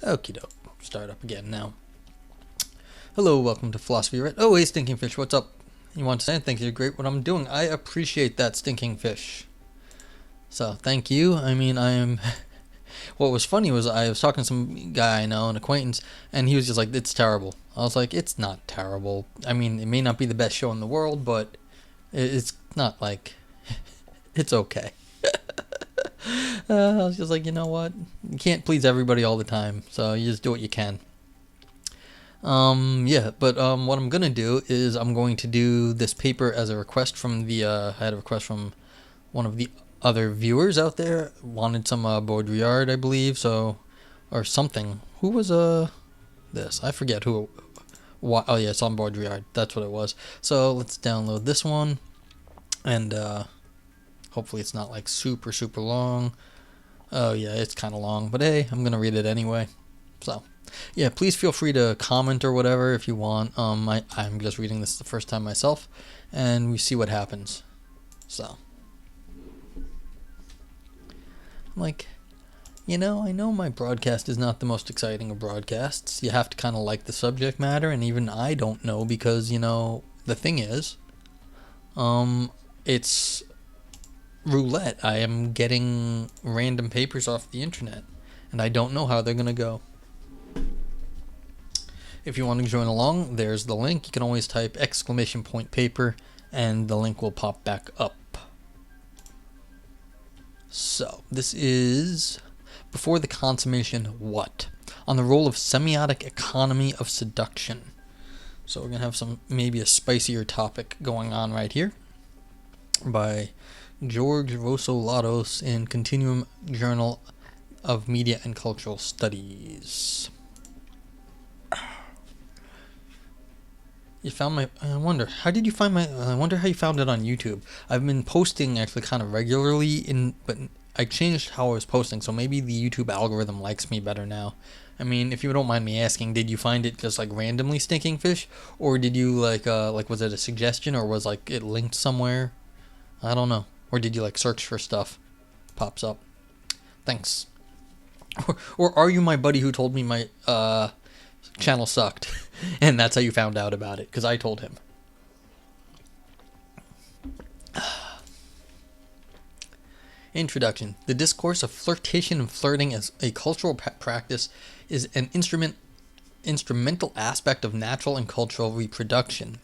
Okie doke. Start up again now. Hello, welcome to Philosophy Roulette. Oh, hey, Stinking Fish, what's up? You want to say thank you, great what I'm doing. I appreciate that, Stinking Fish. So, thank you. I mean, I am... What was funny was I was talking to some guy I know, an acquaintance, and he was just like, it's terrible. I was like, it's not terrible. I mean, it may not be the best show in the world, but it's not like... It's okay. I was just like, you know what? You can't please everybody all the time, so you just do what you can. What I'm gonna do is I'm going to do this paper as a request from the, I had a request from one of the other viewers out there, wanted some, Baudrillard, I believe, so, or something. Who was, this? I forget who, oh yeah, it's on Baudrillard, that's what it was. So, let's download this one, and, hopefully it's not, like, super, super long. Oh yeah, it's kind of long, but hey, I'm gonna read it anyway, so. Yeah, please feel free to comment or whatever if you want. I'm just reading this the first time myself, and we see what happens. So, like, I know my broadcast is not the most exciting of broadcasts. You have to kind of like the subject matter, and even I don't know because, the thing is, it's roulette. I am getting random papers off the internet, and I don't know how they're gonna go. If you want to join along, there's the link. You can always type !paper and the link will pop back up. So, this is Before the Consummation What? On the Role of Semiotic Economy of Seduction. So we're going to have maybe a spicier topic going on right here by George Rossolatos in Continuum Journal of Media and Cultural Studies. You found my... I wonder, how did you find my... I wonder how you found it on YouTube. I've been posting actually kind of regularly, but I changed how I was posting, so maybe the YouTube algorithm likes me better now. I mean, if you don't mind me asking, did you find it just like randomly, Stinking Fish? Or did you was it a suggestion, or was like it linked somewhere? I don't know. Or did you like search for stuff? Pops up. Thanks. Or are you my buddy who told me my channel sucked, and that's how you found out about it? Because I told him. Introduction. The discourse of flirtation and flirting as a cultural practice is an instrumental aspect of natural and cultural reproduction.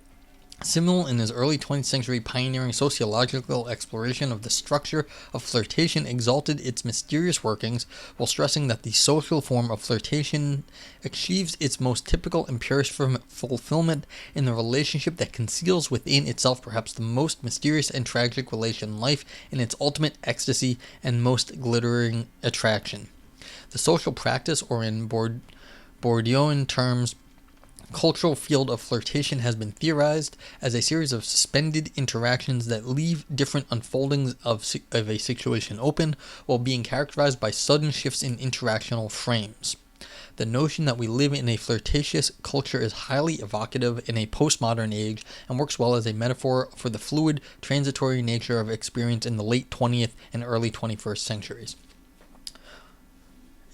Simmel, in his early 20th century pioneering sociological exploration of the structure of flirtation, exalted its mysterious workings while stressing that the social form of flirtation achieves its most typical and purest fulfillment in the relationship that conceals within itself perhaps the most mysterious and tragic relation in life in its ultimate ecstasy and most glittering attraction. The social practice, or in Bourdieuian terms, cultural field of flirtation, has been theorized as a series of suspended interactions that leave different unfoldings of a situation open while being characterized by sudden shifts in interactional frames. The notion that we live in a flirtatious culture is highly evocative in a postmodern age and works well as a metaphor for the fluid, transitory nature of experience in the late 20th and early 21st centuries.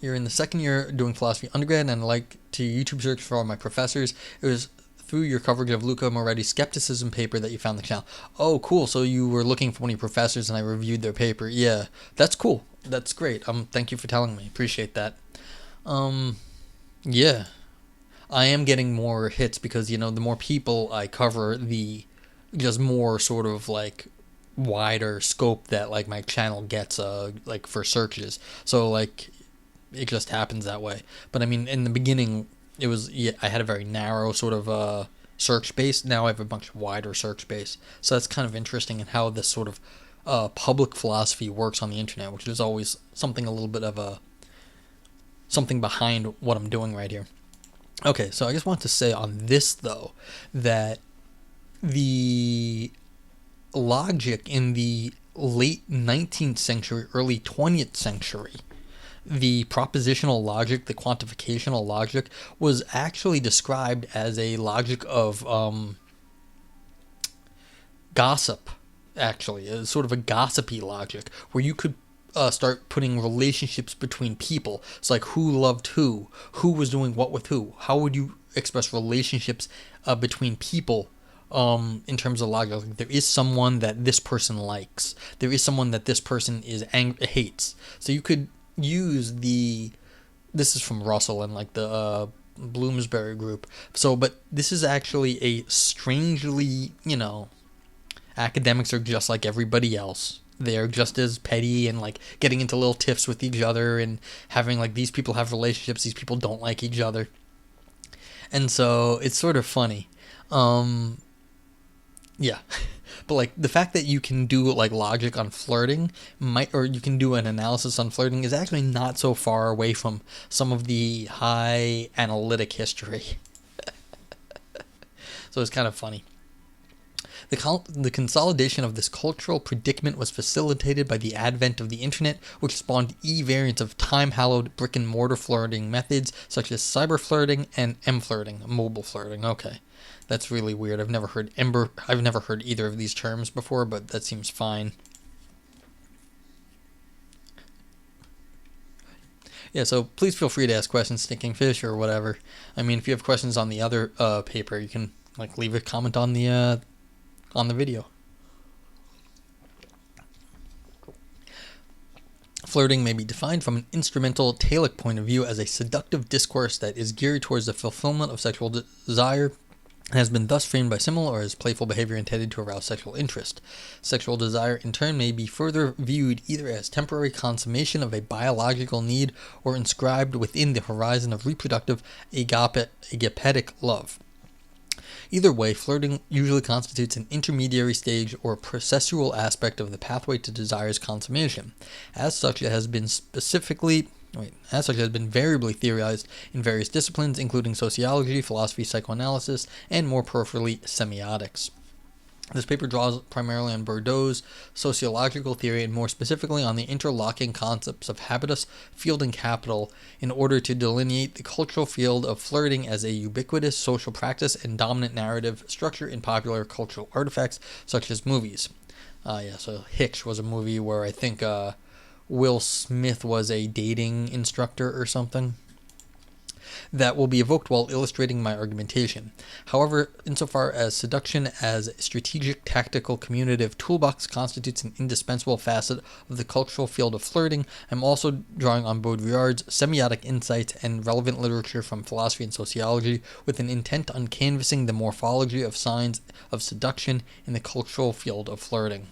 You're in the second year doing philosophy undergrad, and I like to YouTube search for all my professors. It was through your coverage of Luca Moretti's skepticism paper that you found the channel. Oh, cool. So you were looking for one of your professors and I reviewed their paper. Yeah, that's cool. That's great. Thank you for telling me. Appreciate that. Yeah. I am getting more hits because, the more people I cover, the just more sort of like wider scope that like my channel gets like for searches. So like it just happens that way. But I mean, in the beginning, it was, I had a very narrow sort of search base. Now I have a much wider search base. So that's kind of interesting in how this sort of public philosophy works on the internet, which is always something a little bit of something behind what I'm doing right here. Okay, so I just want to say on this, though, that the logic in the late 19th century, early 20th century, the propositional logic, the quantificational logic, was actually described as a logic of gossip, actually. It's sort of a gossipy logic, where you could start putting relationships between people. It's like who loved who was doing what with who. How would you express relationships between people in terms of logic? Like, there is someone that this person likes. There is someone that this person hates. So you could use the. This is from Russell and like the Bloomsbury group. So, but this is actually a strangely, academics are just like everybody else. They're just as petty and like getting into little tiffs with each other and having like these people have relationships, these people don't like each other. And so it's sort of funny. Yeah. But like the fact that you can do like logic on flirting or you can do an analysis on flirting is actually not so far away from some of the high analytic history. So it's kind of funny. The consolidation of this cultural predicament was facilitated by the advent of the internet, which spawned e-variants of time-hallowed brick-and-mortar flirting methods such as cyber flirting and m-flirting, mobile flirting. Okay, that's really weird. I've never heard either of these terms before, but that seems fine. Yeah, so please feel free to ask questions, Stinking Fish or whatever. I mean, if you have questions on the other paper, you can like leave a comment on the video. Flirting may be defined from an instrumental talic point of view as a seductive discourse that is geared towards the fulfillment of sexual desire and has been thus framed by similar or as playful behavior intended to arouse sexual interest. Sexual desire in turn may be further viewed either as temporary consummation of a biological need or inscribed within the horizon of reproductive agapetic love. Either way, flirting usually constitutes an intermediary stage or processual aspect of the pathway to desire's consummation. As such, it has been variably theorized in various disciplines, including sociology, philosophy, psychoanalysis, and more peripherally, semiotics. This paper draws primarily on Bourdieu's sociological theory and more specifically on the interlocking concepts of habitus, field, and capital in order to delineate the cultural field of flirting as a ubiquitous social practice and dominant narrative structure in popular cultural artifacts such as movies. So Hitch was a movie where I think Will Smith was a dating instructor or something. That will be evoked while illustrating my argumentation. However, insofar as seduction as a strategic, tactical, communicative toolbox constitutes an indispensable facet of the cultural field of flirting, I'm also drawing on Baudrillard's semiotic insights and relevant literature from philosophy and sociology with an intent on canvassing the morphology of signs of seduction in the cultural field of flirting.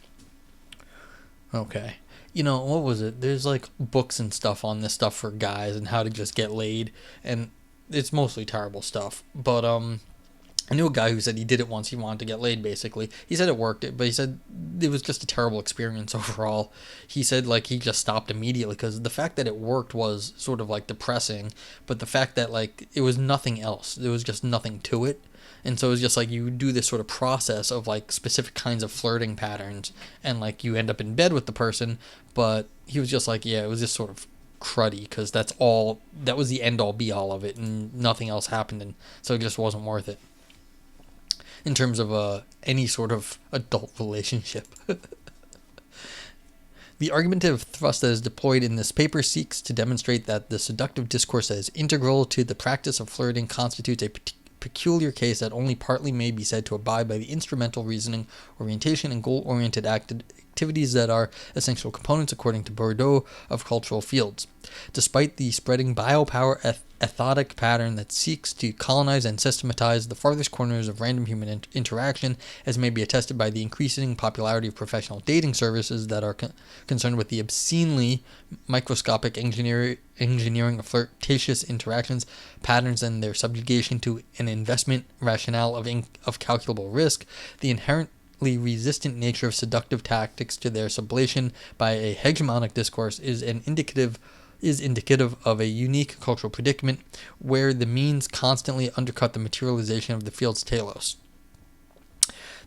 Okay. What was it? There's like books and stuff on this stuff for guys and how to just get laid, and it's mostly terrible stuff. But I knew a guy who said he did it once. He wanted to get laid, basically. He said it worked, but he said it was just a terrible experience overall. He said like he just stopped immediately because the fact that it worked was sort of like depressing, but the fact that like it was nothing else. There was just nothing to it. And so it's just like you do this sort of process of like specific kinds of flirting patterns and like you end up in bed with the person. But he was just like, yeah, it was just sort of cruddy because that was the end all be all of it and nothing else happened. And so it just wasn't worth it in terms of any sort of adult relationship. The argumentative thrust that is deployed in this paper seeks to demonstrate that the seductive discourse that is integral to the practice of flirting constitutes a peculiar case that only partly may be said to abide by the instrumental reasoning, orientation, and goal-oriented activities that are essential components, according to Bourdieu, of cultural fields. Despite the spreading biopower ethotic pattern that seeks to colonize and systematize the farthest corners of random human interaction, as may be attested by the increasing popularity of professional dating services that are concerned with the obscenely microscopic engineering of flirtatious interactions, patterns, and their subjugation to an investment rationale of calculable risk, the inherently resistant nature of seductive tactics to their sublation by a hegemonic discourse is indicative of a unique cultural predicament where the means constantly undercut the materialization of the field's telos.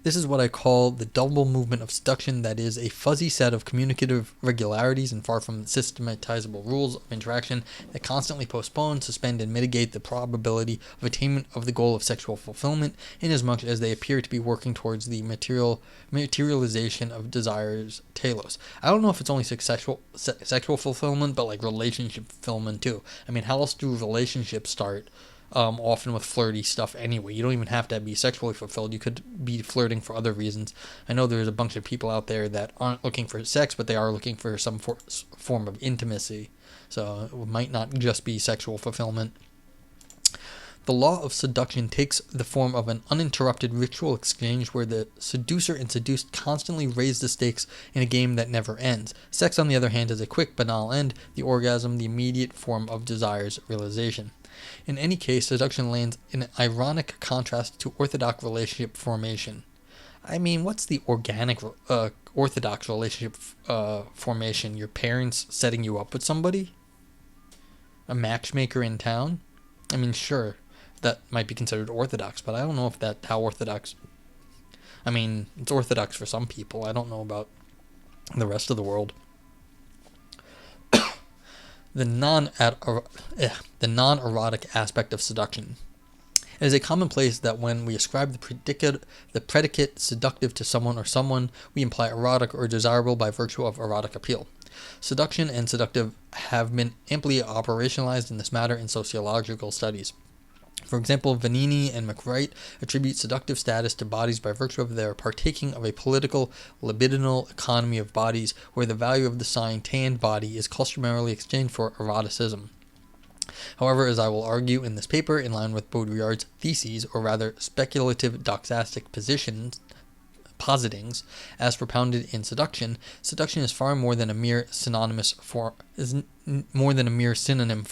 This is what I call the double movement of seduction, that is, a fuzzy set of communicative regularities and far from systematizable rules of interaction that constantly postpone, suspend, and mitigate the probability of attainment of the goal of sexual fulfillment, inasmuch as they appear to be working towards the materialization of desires telos. I don't know if it's only sexual fulfillment, but like relationship fulfillment too. I mean, how else do relationships start? Often with flirty stuff anyway. You don't even have to be sexually fulfilled. You could be flirting for other reasons. I know there's a bunch of people out there that aren't looking for sex, but they are looking for some form of intimacy. So it might not just be sexual fulfillment. The law of seduction takes the form of an uninterrupted ritual exchange where the seducer and seduced constantly raise the stakes in a game that never ends. Sex, on the other hand, is a quick, banal end, the orgasm, the immediate form of desire's realization. In any case, seduction lands in an ironic contrast to orthodox relationship formation. I mean, what's the organic, orthodox relationship formation? Your parents setting you up with somebody? A matchmaker in town? I mean, sure, that might be considered orthodox, but I don't know if that's how orthodox. I mean, it's orthodox for some people. I don't know about the rest of the world. The non-erotic aspect of seduction. It is a commonplace that when we ascribe the predicate seductive to someone or someone, we imply erotic or desirable by virtue of erotic appeal. Seduction and seductive have been amply operationalized in this matter in sociological studies. For example, Vanini and McWright attribute seductive status to bodies by virtue of their partaking of a political, libidinal economy of bodies where the value of the sign tanned body is customarily exchanged for eroticism. However, as I will argue in this paper, in line with Baudrillard's theses, or rather speculative doxastic positings, as propounded in seduction is far more than a mere synonym for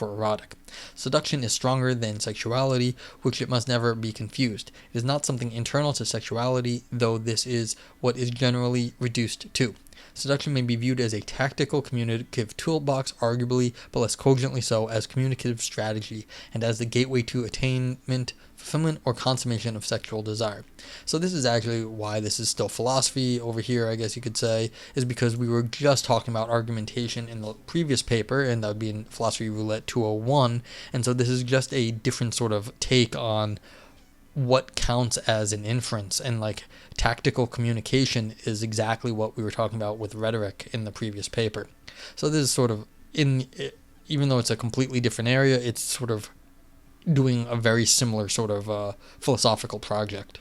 erotic. Seduction is stronger than sexuality, which it must never be confused. It is not something internal to sexuality, though this is what is generally reduced to. Seduction may be viewed as a tactical communicative toolbox, arguably, but less cogently so, as communicative strategy, and as the gateway to attainment, fulfillment, or consummation of sexual desire. So this is actually why this is still philosophy over here, I guess you could say, is because we were just talking about argumentation in the previous paper, and that would be in Philosophy Roulette 201, and so this is just a different sort of take on what counts as an inference, and like tactical communication is exactly what we were talking about with rhetoric in the previous paper. So this is sort of, even though it's a completely different area, it's sort of doing a very similar sort of philosophical project.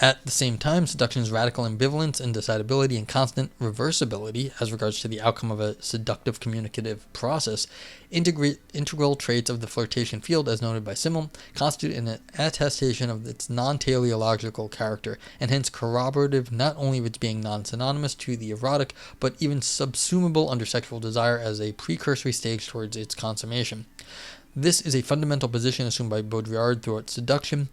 At the same time, seduction's radical ambivalence, indecidability, and constant reversibility as regards to the outcome of a seductive communicative process, integral traits of the flirtation field, as noted by Simmel, constitute an attestation of its non-teleological character, and hence corroborative not only of its being non-synonymous to the erotic, but even subsumable under sexual desire as a precursory stage towards its consummation. This is a fundamental position assumed by Baudrillard throughout seduction,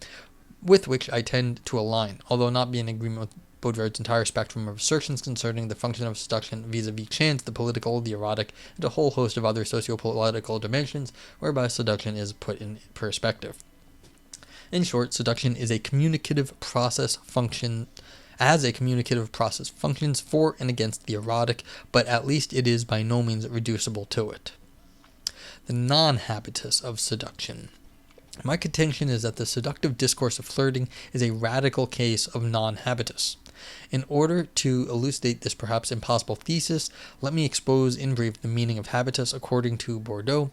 with which I tend to align, although not be in agreement with Baudrillard's entire spectrum of assertions concerning the function of seduction vis-a-vis chance, the political, the erotic, and a whole host of other socio-political dimensions whereby seduction is put in perspective. In short, seduction is a communicative process functions for and against the erotic, but at least it is by no means reducible to it. The non-habitus of seduction. My contention is that the seductive discourse of flirting is a radical case of non-habitus. In order to elucidate this perhaps impossible thesis, let me expose in brief the meaning of habitus according to Bourdieu,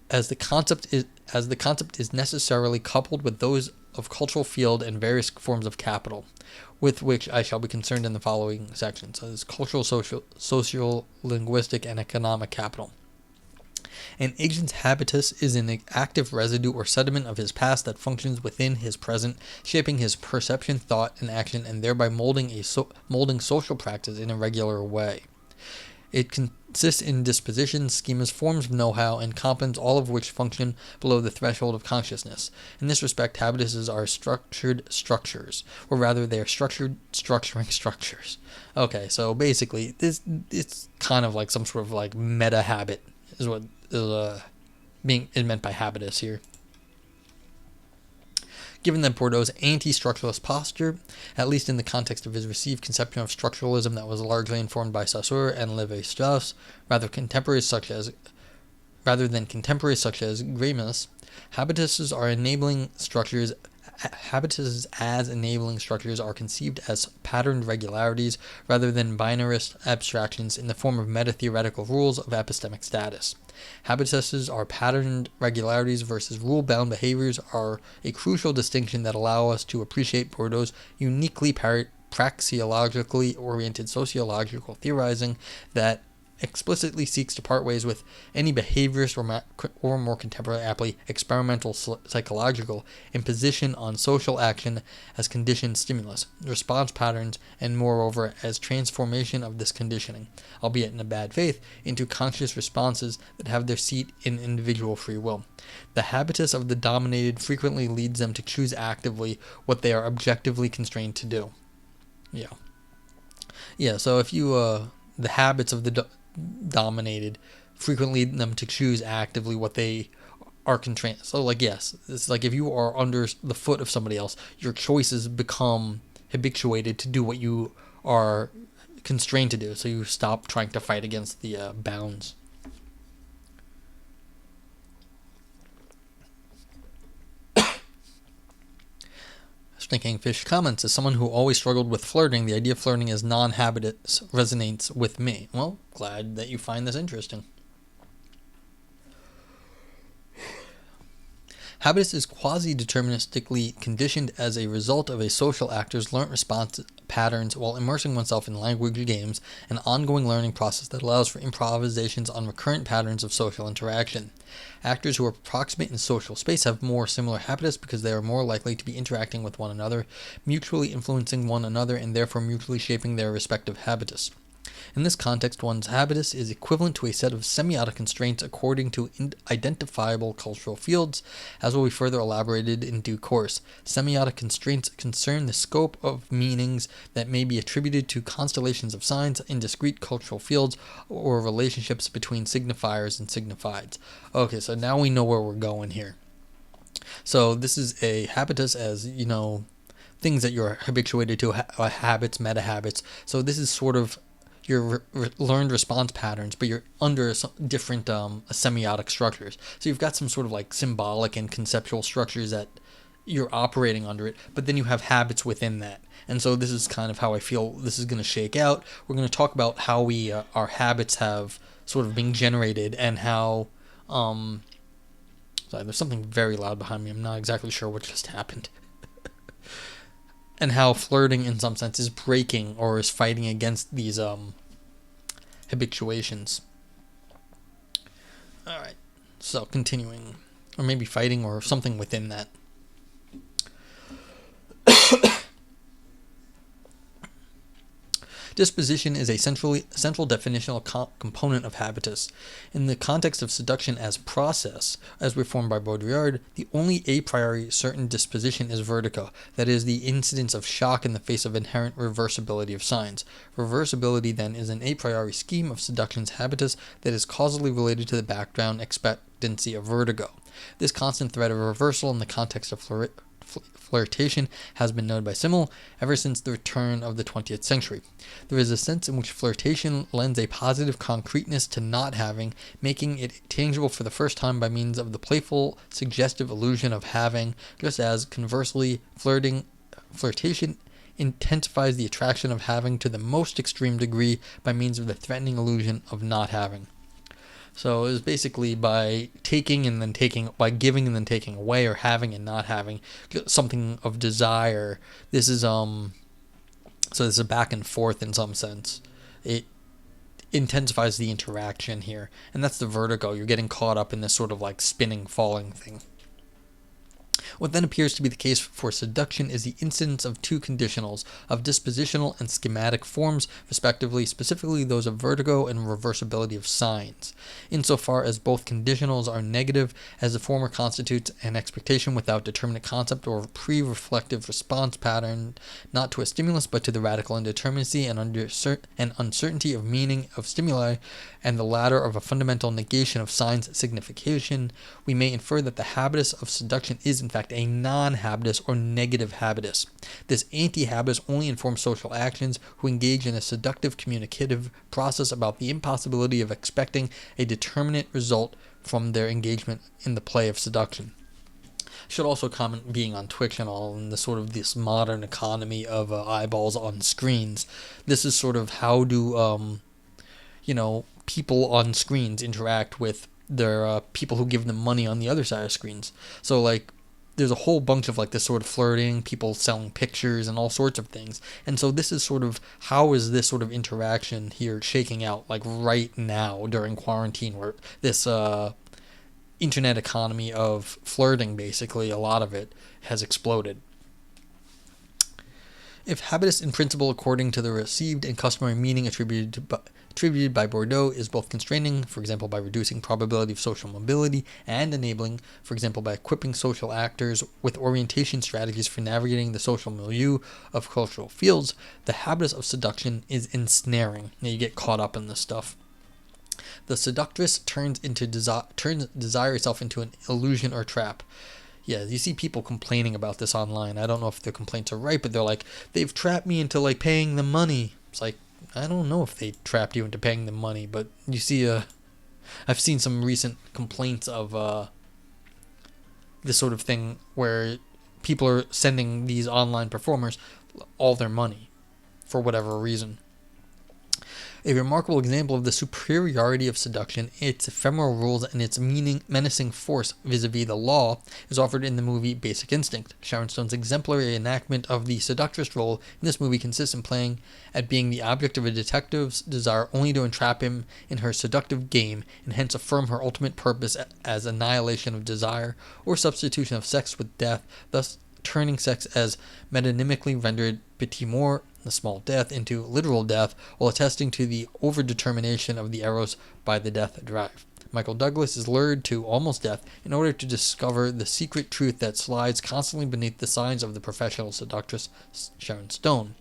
as the concept is necessarily coupled with those of cultural field and various forms of capital, with which I shall be concerned in the following sections. So this cultural, social, linguistic, and economic capital. An agent's habitus is an active residue or sediment of his past that functions within his present, shaping his perception, thought, and action, and thereby molding social practice in a regular way. It consists in dispositions, schemas, forms of know-how, and competence, all of which function below the threshold of consciousness. In this respect, habituses are structured structures, or rather they are structuring structures. Okay, so basically, it's kind of like some sort of like meta habit is what is meant by habitus here. Given that Bordeaux's anti-structuralist posture, at least in the context of his received conception of structuralism that was largely informed by Saussure and Lévi-Strauss, rather than contemporaries such as Gramsci, habituses as enabling structures are conceived as patterned regularities rather than binarist abstractions in the form of meta-theoretical rules of epistemic status. Habituses are patterned regularities versus rule-bound behaviors are a crucial distinction that allow us to appreciate Bordeaux's uniquely praxeologically oriented sociological theorizing that explicitly seeks to part ways with any behaviorist or more contemporary, aptly experimental psychological imposition on social action as conditioned stimulus, response patterns, and moreover as transformation of this conditioning, albeit in a bad faith, into conscious responses that have their seat in individual free will. The habitus of the dominated frequently leads them to choose actively what they are objectively constrained to do. So if you, the habits of the dominated frequently lead them to choose actively what they are constrained. So, like, yes, it's like if you are under the foot of somebody else, your choices become habituated to do what you are constrained to do. So you stop trying to fight against the bounds. Stinking Fish comments, as someone who always struggled with flirting, the idea of flirting as non-habitus resonates with me. Well, glad that you find this interesting. Habitus is quasi-deterministically conditioned as a result of a social actor's learnt response patterns while immersing oneself in language games, an ongoing learning process that allows for improvisations on recurrent patterns of social interaction. Actors who are proximate in social space have more similar habitus because they are more likely to be interacting with one another, mutually influencing one another, and therefore mutually shaping their respective habitus. In this context, one's habitus is equivalent to a set of semiotic constraints according to identifiable cultural fields, as will be further elaborated in due course. Semiotic constraints concern the scope of meanings that may be attributed to constellations of signs in discrete cultural fields or relationships between signifiers and signifieds. Okay, so now we know where we're going here. So this is a habitus as, things that you're habituated to, habits, meta-habits. So this is sort of your learned response patterns, but you're under some different semiotic structures. So you've got some sort of like symbolic and conceptual structures that you're operating under it, but then you have habits within that. And so this is kind of how I feel this is going to shake out. We're going to talk about how we our habits have sort of been generated and how sorry, there's something very loud behind me. I'm not exactly sure what just happened. And how flirting in some sense is breaking or is fighting against these habituations. Alright, so continuing, or maybe fighting or something within that. Disposition is a central definitional component of habitus. In the context of seduction as process, as reformed by Baudrillard, the only a priori certain disposition is vertigo, that is, the incidence of shock in the face of inherent reversibility of signs. Reversibility, then, is an a priori scheme of seduction's habitus that is causally related to the background expectancy of vertigo. This constant threat of reversal in the context of flirtation has been known by Simmel ever since the return of the 20th century. There is a sense in which flirtation lends a positive concreteness to not having, making it tangible for the first time by means of the playful, suggestive illusion of having, just as, conversely, flirtation intensifies the attraction of having to the most extreme degree by means of the threatening illusion of not having. So it was basically by taking and then taking, by giving and then taking away, or having and not having, something of desire. This is so this is a back and forth in some sense. It intensifies the interaction here, and that's the vertigo. You're getting caught up in this sort of like spinning, falling thing. What then appears to be the case for seduction is the incidence of two conditionals, of dispositional and schematic forms, respectively, specifically those of vertigo and reversibility of signs. Insofar as both conditionals are negative, as the former constitutes an expectation without determinate concept or pre-reflective response pattern, not to a stimulus but to the radical indeterminacy and uncertainty of meaning of stimuli, and the latter of a fundamental negation of signs' signification, we may infer that the habitus of seduction is in fact fact a non-habitus or negative habitus. This anti-habitus only informs social actions who engage in a seductive communicative process about the impossibility of expecting a determinate result from their engagement in the play of seduction. Should also comment, being on Twitch and all, in the sort of this modern economy of eyeballs on screens. This is sort of how do people on screens interact with their people who give them money on the other side of screens. So like, there's a whole bunch of like this sort of flirting, people selling pictures and all sorts of things. And so this is sort of, how is this sort of interaction here shaking out like right now during quarantine, where this internet economy of flirting, basically a lot of it has exploded. If habitus in principle according to the received and customary meaning attributed by Bordeaux is both constraining, for example by reducing probability of social mobility, and enabling, for example by equipping social actors with orientation strategies for navigating the social milieu of cultural fields, the habitus of seduction is ensnaring. Now you get caught up in this stuff. The seductress turns desire itself into an illusion or trap. Yeah, you see people complaining about this online. I don't know if their complaints are right, but they're like, they've trapped me into like paying them money. It's like, I don't know if they trapped you into paying them money, but you see, I've seen some recent complaints of this sort of thing where people are sending these online performers all their money for whatever reason. A remarkable example of the superiority of seduction, its ephemeral rules, and its menacing force vis-a-vis the law is offered in the movie Basic Instinct. Sharon Stone's exemplary enactment of the seductress role in this movie consists in playing at being the object of a detective's desire only to entrap him in her seductive game, and hence affirm her ultimate purpose as annihilation of desire, or substitution of sex with death, thus turning sex as metonymically rendered petit mort, the small death, into literal death, while attesting to the overdetermination of the eros by the death drive. Michael Douglas is lured to almost death in order to discover the secret truth that slides constantly beneath the signs of the professional seductress Sharon Stone.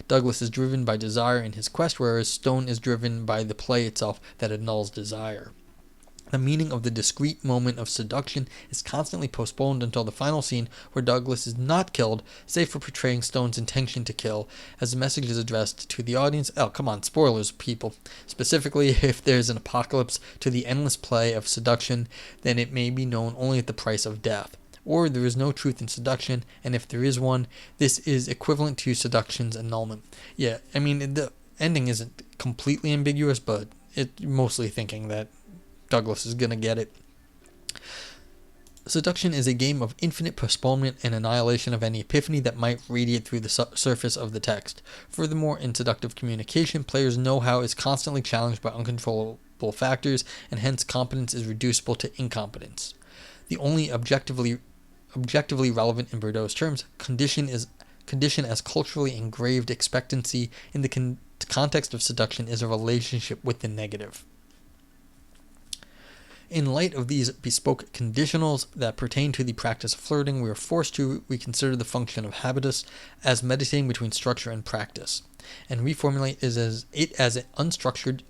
Douglas is driven by desire in his quest, whereas Stone is driven by the play itself that annuls desire. The meaning of the discrete moment of seduction is constantly postponed until the final scene, where Douglas is not killed, save for portraying Stone's intention to kill, as the message is addressed to the audience. Oh, come on, spoilers, people. Specifically, if there's an apocalypse to the endless play of seduction, then it may be known only at the price of death. Or there is no truth in seduction, and if there is one, this is equivalent to seduction's annulment. Yeah, I mean, the ending isn't completely ambiguous, but it's mostly thinking that Douglas is going to get it. Seduction is a game of infinite postponement and annihilation of any epiphany that might radiate through the surface of the text. Furthermore, in seductive communication, players' know-how is constantly challenged by uncontrollable factors, and hence competence is reducible to incompetence. The only objectively relevant, in Bordeaux's terms, condition as culturally engraved expectancy in the context of seduction is a relationship with the negative. In light of these bespoke conditionals that pertain to the practice of flirting, we are forced to reconsider the function of habitus as meditating between structure and practice, and reformulate it as unstructuring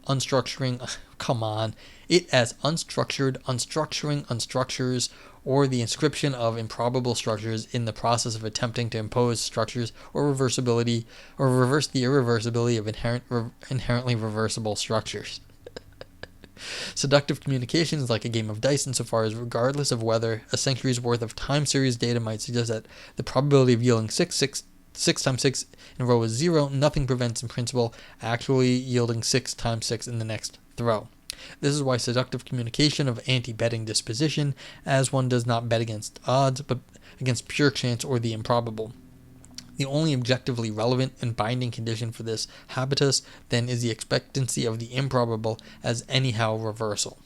unstructures, or the inscription of improbable structures in the process of attempting to impose structures or reverse the irreversibility of inherently reversible structures. Seductive communication is like a game of dice insofar as, regardless of whether a century's worth of time series data might suggest that the probability of yielding 6 times 6 in a row is 0, nothing prevents in principle actually yielding 6 times 6 in the next throw. This is why seductive communication of anti-betting disposition, as one does not bet against odds, but against pure chance or the improbable. The only objectively relevant and binding condition for this habitus, then, is the expectancy of the improbable as anyhow reversal.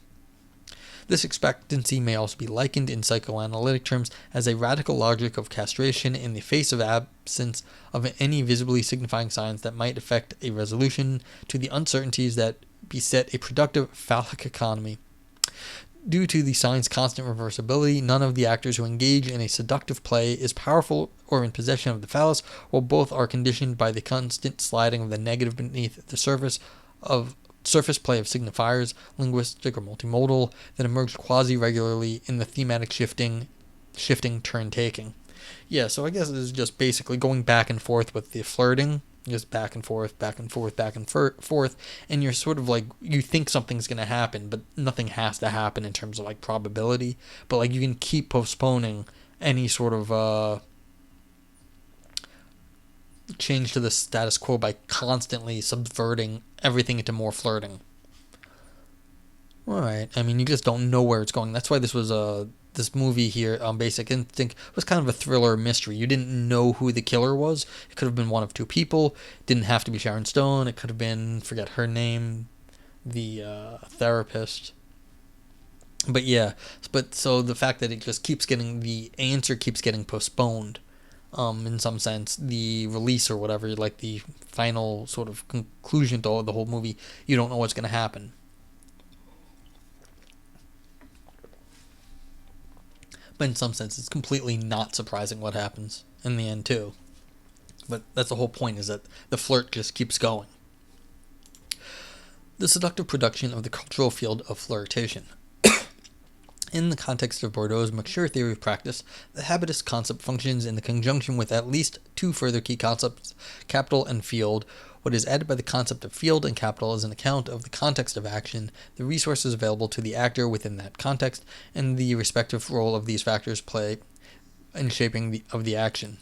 This expectancy may also be likened in psychoanalytic terms as a radical logic of castration in the face of absence of any visibly signifying signs that might affect a resolution to the uncertainties that beset a productive phallic economy. Due to the sign's constant reversibility, none of the actors who engage in a seductive play is powerful or in possession of the phallus, while both are conditioned by the constant sliding of the negative beneath the surface play of signifiers, linguistic or multimodal, that emerge quasi-regularly in the thematic shifting shifting, turn taking. Yeah, so I guess it's just basically going back and forth with the flirting, just back and forth, back and forth, back and forth, and you're sort of like, you think something's gonna happen, but nothing has to happen in terms of like probability. But like you can keep postponing any sort of change to the status quo by constantly subverting everything into more flirting. All right. I mean, you just don't know where it's going. That's why this movie here, Basic Instinct, was kind of a thriller mystery. You didn't know who the killer was. It could have been one of two people. It didn't have to be Sharon Stone. It could have been, forget her name, the therapist. But yeah, so the fact that it just keeps getting, the answer keeps getting postponed, in some sense, the release or whatever, like the final sort of conclusion to the whole movie, you don't know what's going to happen. But in some sense, it's completely not surprising what happens in the end, too. But that's the whole point, is that the flirt just keeps going. The seductive production of the cultural field of flirtation. In the context of Bourdieu's mature theory of practice, the habitus concept functions in the conjunction with at least two further key concepts, capital and field. What is added by the concept of field and capital is an account of the context of action, the resources available to the actor within that context, and the respective role of these factors play in shaping of the action.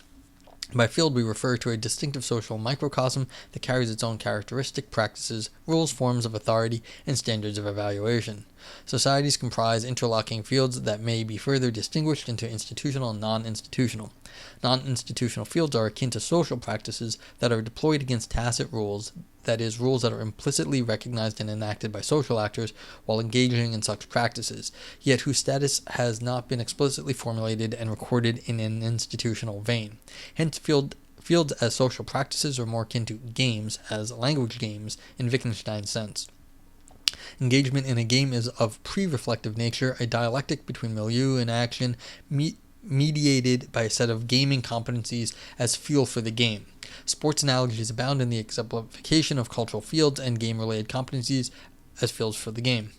By field, we refer to a distinctive social microcosm that carries its own characteristic practices, rules, forms of authority, and standards of evaluation. Societies comprise interlocking fields that may be further distinguished into institutional and non-institutional. Non-institutional fields are akin to social practices that are deployed against tacit rules, that is, rules that are implicitly recognized and enacted by social actors while engaging in such practices, yet whose status has not been explicitly formulated and recorded in an institutional vein. Hence, fields as social practices are more akin to games, as language games, in Wittgenstein's sense. Engagement in a game is of pre-reflective nature, a dialectic between milieu and action, mediated by a set of gaming competencies as fuel for the game. Sports analogies abound in the exemplification of cultural fields and game-related competencies as fields for the game.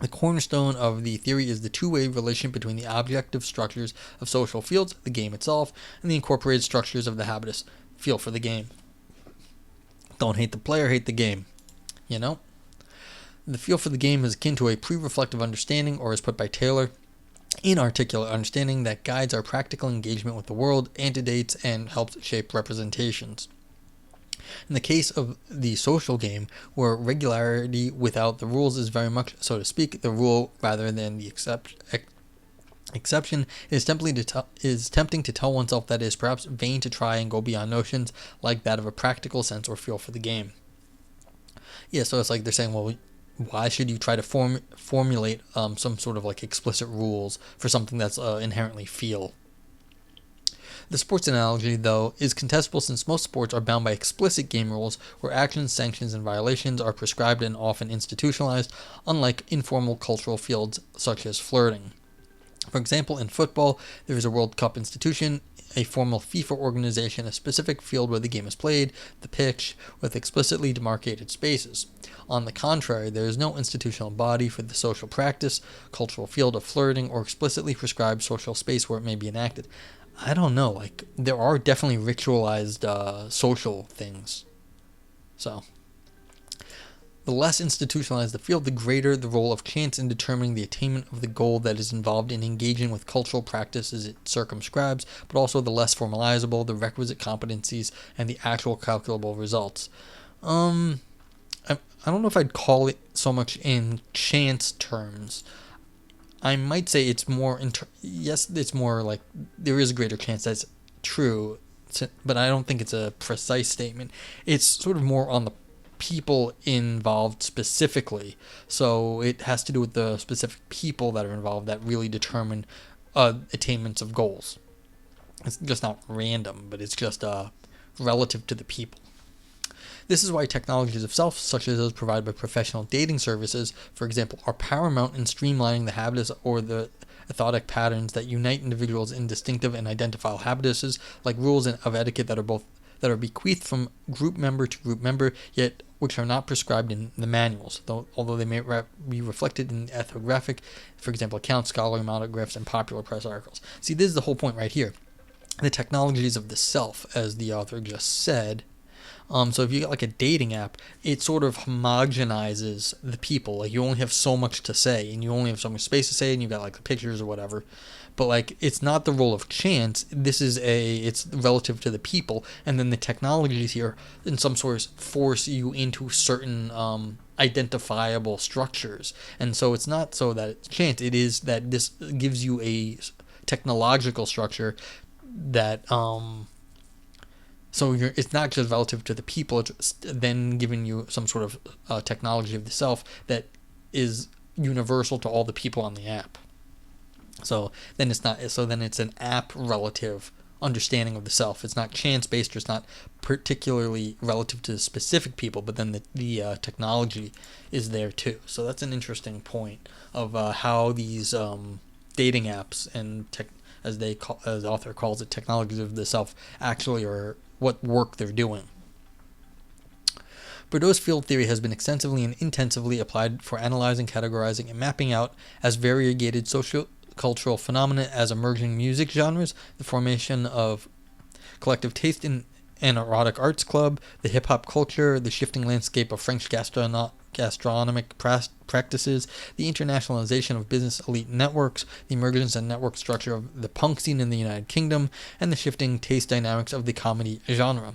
The cornerstone of the theory is the two-way relation between the objective structures of social fields, the game itself, and the incorporated structures of the habitus, feel for the game. Don't hate the player, hate the game. You know? The feel for the game is akin to a pre-reflective understanding, or as put by Taylor, inarticulate understanding that guides our practical engagement with the world, antedates, and helps shape representations. In the case of the social game, where regularity without the rules is very much, so to speak, the rule rather than the exception, it is tempting to tell oneself that it is perhaps vain to try and go beyond notions like that of a practical sense or feel for the game. Yeah, so it's like they're saying, well, why should you try to formulate some sort of like explicit rules for something that's inherently feel? The sports analogy, though, is contestable since most sports are bound by explicit game rules where actions, sanctions, and violations are prescribed and often institutionalized, unlike informal cultural fields such as flirting. For example, in football, there is a World Cup institution, a formal FIFA organization, a specific field where the game is played, the pitch, with explicitly demarcated spaces. On the contrary, there is no institutional body for the social practice, cultural field of flirting, or explicitly prescribed social space where it may be enacted. I don't know, like, there are definitely ritualized social things. So, the less institutionalized the field, the greater the role of chance in determining the attainment of the goal that is involved in engaging with cultural practices it circumscribes, but also the less formalizable the requisite competencies and the actual calculable results. I don't know if I'd call it so much in chance terms. I might say it's more, yes, it's more like there is a greater chance that's true, but I don't think it's a precise statement. It's sort of more on the people involved specifically. So it has to do with the specific people that are involved that really determine attainments of goals. It's just not random, but it's just relative to the people. This is why technologies of self, such as those provided by professional dating services, for example, are paramount in streamlining the habitus or the ethodic patterns that unite individuals in distinctive and identifiable habituses, like rules of etiquette that are bequeathed from group member to group member, yet which are not prescribed in the manuals, although they may be reflected in ethnographic, for example, accounts, scholarly monographs, and popular press articles. See, this is the whole point right here. The technologies of the self, as the author just said. So if you get like a dating app, it sort of homogenizes the people. Like you only have so much to say, and you only have so much space to say, and you got like the pictures or whatever. But like it's not the role of chance. It's relative to the people, and then the technologies here, in some sort, force you into certain identifiable structures. And so it's not so that it's chance. It is that this gives you a technological structure that so it's not just relative to the people, it's then giving you some sort of technology of the self that is universal to all the people on the app. So then it's an app relative understanding of the self. It's not chance based, or it's not particularly relative to specific people, but then the technology is there too. So that's an interesting point of how these dating apps and as the author calls it, technologies of the self actually are what work they're doing. Bordeaux's field theory has been extensively and intensively applied for analyzing, categorizing, and mapping out as variegated socio-cultural phenomena as emerging music genres, the formation of collective taste in an erotic arts club, the hip-hop culture, the shifting landscape of French gastronomic practices, the internationalization of business elite networks, the emergence and network structure of the punk scene in the United Kingdom, and the shifting taste dynamics of the comedy genre.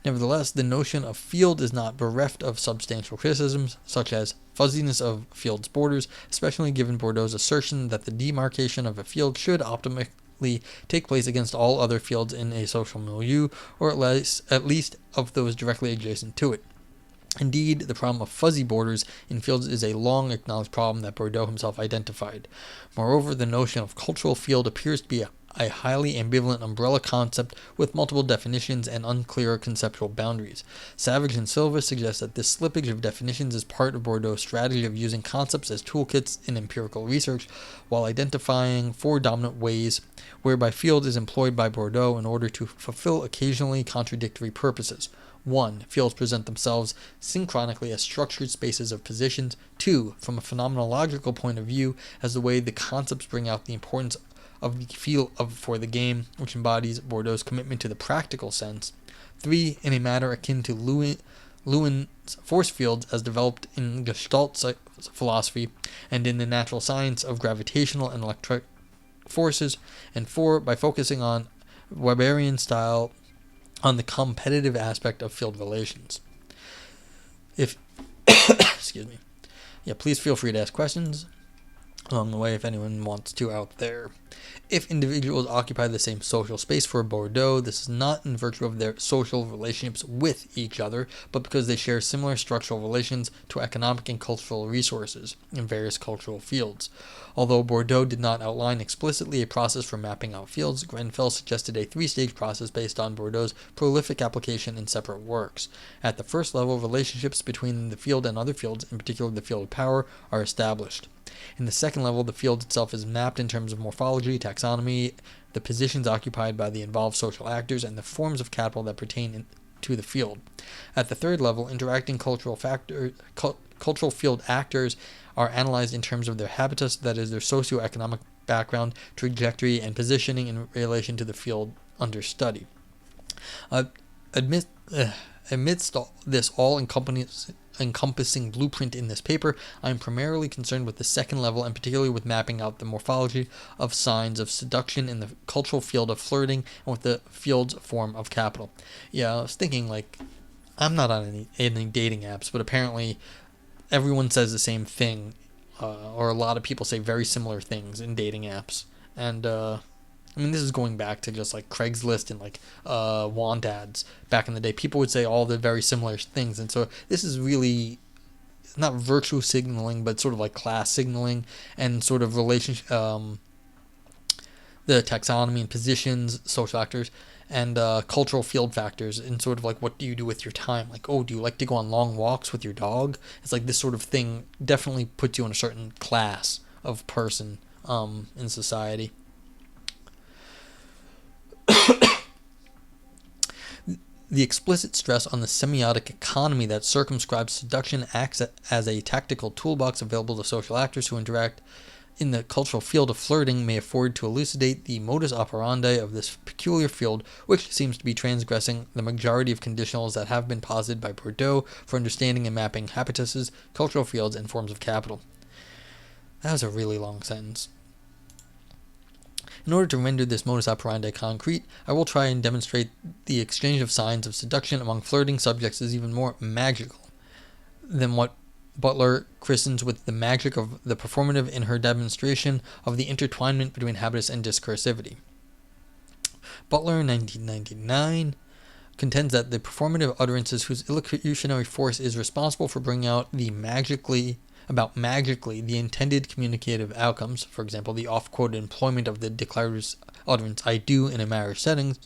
Nevertheless, the notion of field is not bereft of substantial criticisms, such as fuzziness of field's borders, especially given Bordeaux's assertion that the demarcation of a field should optimally take place against all other fields in a social milieu, or at least of those directly adjacent to it. Indeed, the problem of fuzzy borders in fields is a long acknowledged problem that Bordeaux himself identified. Moreover, the notion of cultural field appears to be a highly ambivalent umbrella concept with multiple definitions and unclear conceptual boundaries. Savage and Silva suggest that this slippage of definitions is part of Bordeaux's strategy of using concepts as toolkits in empirical research, while identifying four dominant ways whereby field is employed by Bordeaux in order to fulfill occasionally contradictory purposes. 1. Fields present themselves synchronically as structured spaces of positions. 2. From a phenomenological point of view, as the way the concepts bring out the importance of the feel for the game, which embodies Bordeaux's commitment to the practical sense. 3. In a matter akin to Lewin's force fields as developed in Gestalt philosophy and in the natural science of gravitational and electric forces. And 4. By focusing on Weberian style on the competitive aspect of field relations. Excuse me. Yeah, please feel free to ask questions along the way if anyone wants to out there. If individuals occupy the same social space for Bordeaux, this is not in virtue of their social relationships with each other, but because they share similar structural relations to economic and cultural resources in various cultural fields. Although Bordeaux did not outline explicitly a process for mapping out fields, Grenfell suggested a three-stage process based on Bordeaux's prolific application in separate works. At the first level, relationships between the field and other fields, in particular the field of power, are established. In the second level, the field itself is mapped in terms of morphology, taxonomy, the positions occupied by the involved social actors, and the forms of capital that pertain to the field. At the third level, interacting cultural field actors are analyzed in terms of their habitus, that is, their socioeconomic background, trajectory, and positioning in relation to the field under study. Amidst this all-encompassing blueprint in this paper, I am primarily concerned with the second level, and particularly with mapping out the morphology of signs of seduction in the cultural field of flirting and with the field's form of capital. Yeah, I was thinking, like, I'm not on any dating apps, but apparently everyone says the same thing, or a lot of people say very similar things in dating apps. And I mean, this is going back to just like Craigslist and like want ads back in the day. People would say all the very similar things, and so this is really not virtue signaling, but sort of like class signaling and sort of relationship, the taxonomy and positions, social actors, and cultural field factors, and sort of like what do you do with your time? Like, oh, do you like to go on long walks with your dog? It's like this sort of thing definitely puts you in a certain class of person in society. The explicit stress on the semiotic economy that circumscribes seduction acts as a tactical toolbox available to social actors who interact in the cultural field of flirting may afford to elucidate the modus operandi of this peculiar field, which seems to be transgressing the majority of conditionals that have been posited by Bordeaux for understanding and mapping habituses, cultural fields, and forms of capital. That was a really long sentence. In order to render this modus operandi concrete, I will try and demonstrate the exchange of signs of seduction among flirting subjects is even more magical than what Butler christens with the magic of the performative in her demonstration of the intertwinement between habitus and discursivity. Butler, 1999, contends that the performative utterances whose illocutionary force is responsible for bringing out the magically the intended communicative outcomes, for example, the oft-quoted employment of the declarative utterance "I do" in a marriage setting,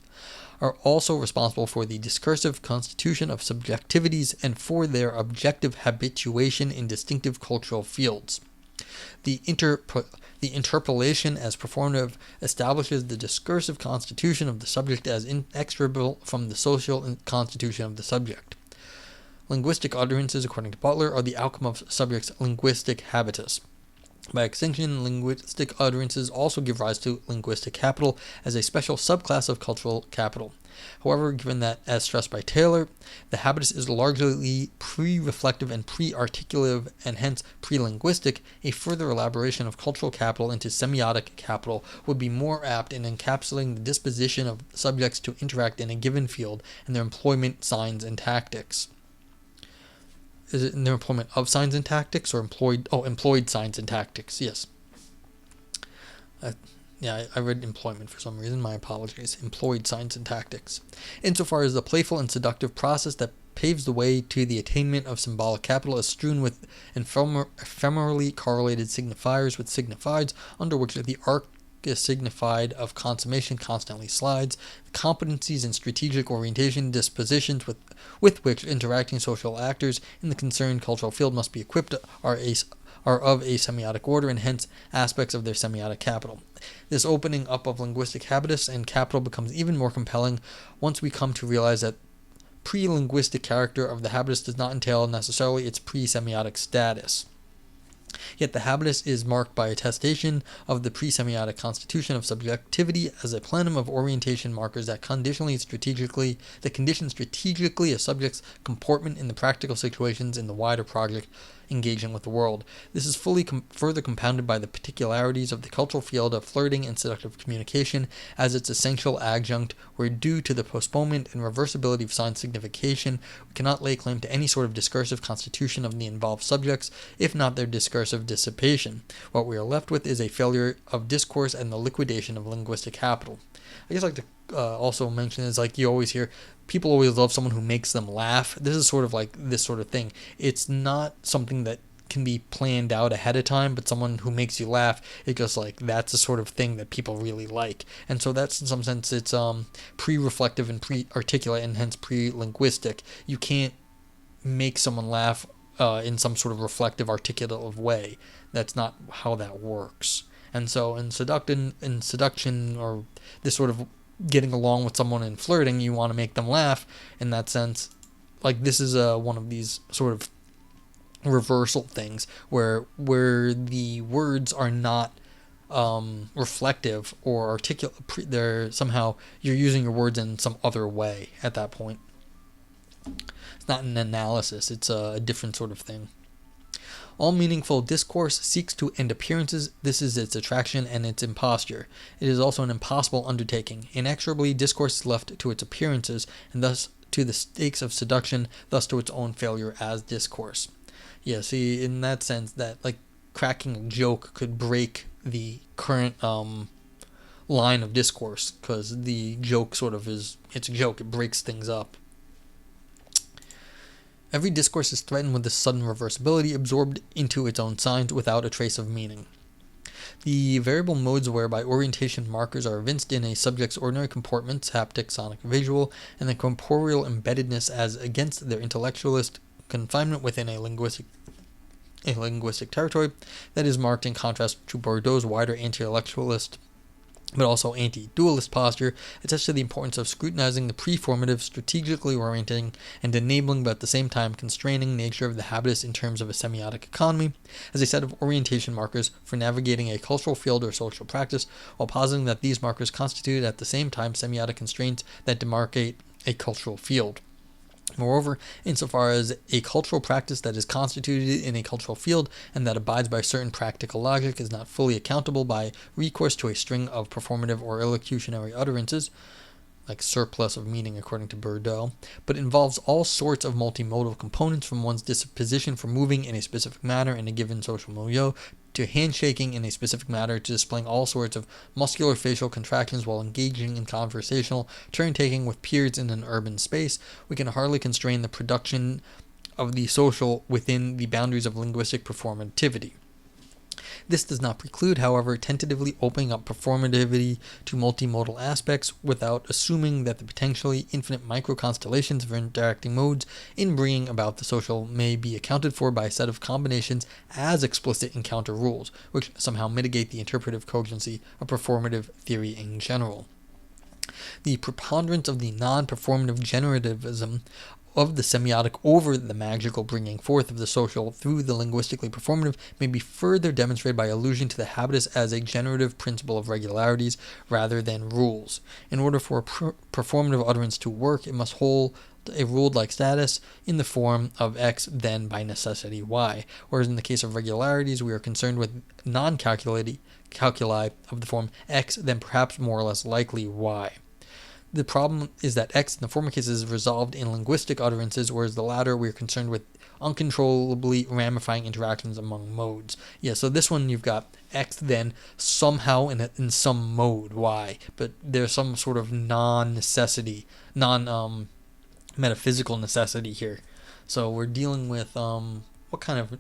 are also responsible for the discursive constitution of subjectivities and for their objective habituation in distinctive cultural fields. The interpolation as performative establishes the discursive constitution of the subject as inexorable from the social constitution of the subject. Linguistic utterances, according to Butler, are the outcome of subjects' linguistic habitus. By extension, linguistic utterances also give rise to linguistic capital as a special subclass of cultural capital. However, given that, as stressed by Taylor, the habitus is largely pre-reflective and pre-articulative and hence pre-linguistic, a further elaboration of cultural capital into semiotic capital would be more apt in encapsulating the disposition of subjects to interact in a given field and their employment, signs, and tactics. Is it in their employment of signs and tactics or employed signs and tactics? Yes. I read employment for some reason. My apologies. Employed signs and tactics. Insofar as the playful and seductive process that paves the way to the attainment of symbolic capital is strewn with ephemerally correlated signifiers with signifieds under which the arc is signified of consummation constantly slides, the competencies and strategic orientation dispositions with which interacting social actors in the concerned cultural field must be equipped are of a semiotic order and hence aspects of their semiotic capital. This opening up of linguistic habitus and capital becomes even more compelling once we come to realize that pre-linguistic character of the habitus does not entail necessarily its pre-semiotic status. Yet the habitus is marked by attestation of the pre-semiotic constitution of subjectivity as a plenum of orientation markers that condition strategically a subject's comportment in the practical situations in the wider project engaging with the world. This is fully further compounded by the particularities of the cultural field of flirting and seductive communication as its essential adjunct, where due to the postponement and reversibility of sign signification, we cannot lay claim to any sort of discursive constitution of the involved subjects, if not their discursive dissipation. What we are left with is a failure of discourse and the liquidation of linguistic capital. I guess I'd like to also mention is like you always hear people always love someone who makes them laugh. This is sort of like this sort of thing. It's not something that can be planned out ahead of time, but someone who makes you laugh, it goes like that's the sort of thing that people really like. And so that's in some sense it's pre-reflective and pre-articulate and hence pre-linguistic. You can't make someone laugh in some sort of reflective, articulative way. That's not how that works. And so in seduction or this sort of getting along with someone and flirting, you want to make them laugh in that sense. Like this is one of these sort of reversal things where the words are not reflective or articulate. They're somehow you're using your words in some other way at that point. It's not an analysis. It's a different sort of thing. All meaningful discourse seeks to end appearances. This is its attraction and its imposture. It is also an impossible undertaking. Inexorably, discourse is left to its appearances, and thus to the stakes of seduction, thus to its own failure as discourse. Yeah, see, in that sense, that like cracking a joke could break the current line of discourse, because the joke sort of it's a joke. It breaks things up. Every discourse is threatened with this sudden reversibility, absorbed into its own signs without a trace of meaning. The variable modes whereby orientation markers are evinced in a subject's ordinary comportments, haptic, sonic, visual, and the corporeal embeddedness as against their intellectualist confinement within a linguistic territory that is marked in contrast to Bordeaux's wider anti-intellectualist but also anti-dualist posture, attests to the importance of scrutinizing the preformative, strategically orienting, and enabling but at the same time constraining nature of the habitus in terms of a semiotic economy, as a set of orientation markers for navigating a cultural field or social practice, while positing that these markers constitute at the same time semiotic constraints that demarcate a cultural field. Moreover, insofar as a cultural practice that is constituted in a cultural field and that abides by certain practical logic is not fully accountable by recourse to a string of performative or illocutionary utterances, like surplus of meaning according to Bordeaux, but involves all sorts of multimodal components from one's disposition for moving in a specific manner in a given social milieu, to handshaking in a specific manner, to displaying all sorts of muscular facial contractions while engaging in conversational turn-taking with peers in an urban space, we can hardly constrain the production of the social within the boundaries of linguistic performativity. This does not preclude, however, tentatively opening up performativity to multimodal aspects without assuming that the potentially infinite micro-constellations of interacting modes in bringing about the social may be accounted for by a set of combinations as explicit encounter rules, which somehow mitigate the interpretive cogency of performative theory in general. The preponderance of the non-performative generativism of the semiotic over the magical bringing forth of the social through the linguistically performative may be further demonstrated by allusion to the habitus as a generative principle of regularities rather than rules. In order for a performative utterance to work, it must hold a ruled-like status in the form of X, then by necessity Y, whereas in the case of regularities we are concerned with non-calculi of the form X, then perhaps more or less likely Y. The problem is that X in the former case is resolved in linguistic utterances, whereas the latter we are concerned with uncontrollably ramifying interactions among modes. Yeah, so this one you've got X then somehow in some mode Y, but there's some sort of non-necessity, metaphysical necessity here. So we're dealing with what kind of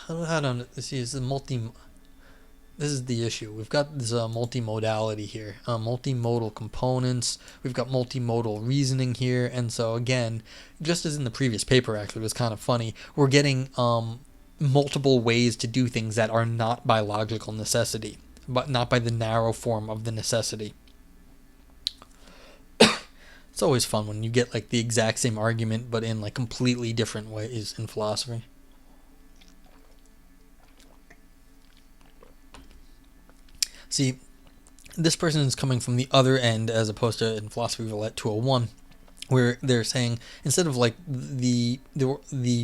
how to see is the multi. This is the issue. We've got this multimodality here, multimodal components. We've got multimodal reasoning here, and so again, just as in the previous paper, actually, it was kind of funny. We're getting multiple ways to do things that are not by logical necessity, but not by the narrow form of the necessity. It's always fun when you get like the exact same argument, but in like completely different ways in philosophy. See, this person is coming from the other end as opposed to in Philosophy Roulette 201, where they're saying instead of like the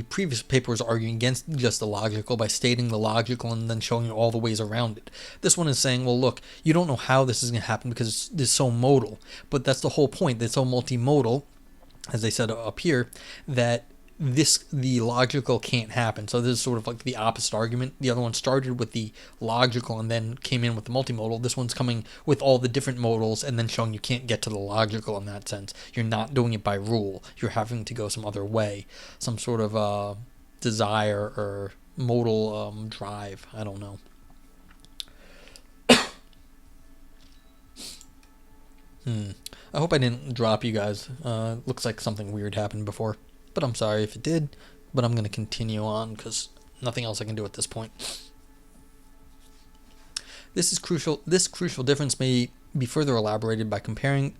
previous paper was arguing against just the logical by stating the logical and then showing you all the ways around it. This one is saying, well, look, you don't know how this is going to happen because it's so modal, but that's the whole point. It's so multimodal, as they said up here, that the logical can't happen. So this is sort of like the opposite argument. The other one started with the logical and then came in with the multimodal. This one's coming with all the different modals and then showing you can't get to the logical in that sense. You're not doing it by rule. You're having to go some other way, some sort of desire or modal drive. I don't know. I hope I didn't drop you guys. Looks like something weird happened before. But I'm sorry if it did, but I'm going to continue on because nothing else I can do at this point. This crucial difference may be further elaborated by comparing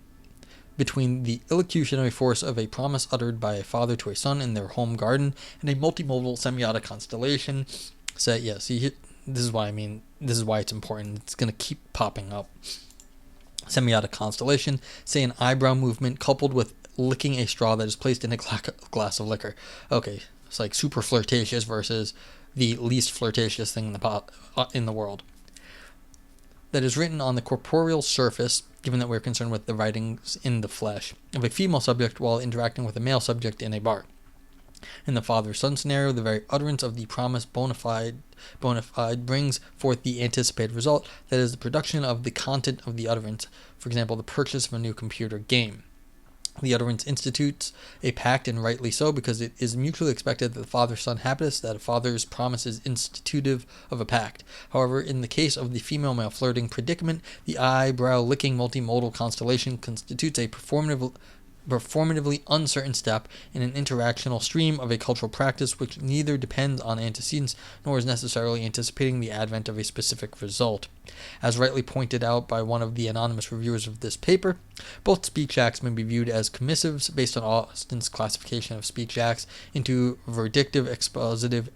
between the illocutionary force of a promise uttered by a father to a son in their home garden and a multimodal semiotic constellation. So yeah, see, this is why I mean, this is why it's important. It's going to keep popping up. Semiotic constellation, say an eyebrow movement coupled with licking a straw that is placed in a glass of liquor. Okay, it's like super flirtatious versus the least flirtatious thing in the world. That is written on the corporeal surface, given that we're concerned with the writings in the flesh, of a female subject while interacting with a male subject in a bar. In the father-son scenario, the very utterance of the promise bona fide brings forth the anticipated result, that is, the production of the content of the utterance, for example, the purchase of a new computer game. The utterance institutes a pact, and rightly so, because it is mutually expected that the father-son habitus, that a father's promise is institutive of a pact. However, in the case of the female-male flirting predicament, the eyebrow-licking multimodal constellation constitutes a performative performatively uncertain step in an interactional stream of a cultural practice which neither depends on antecedents nor is necessarily anticipating the advent of a specific result. As rightly pointed out by one of the anonymous reviewers of this paper, both speech acts may be viewed as commissives based on Austin's classification of speech acts into verdictive, expositive,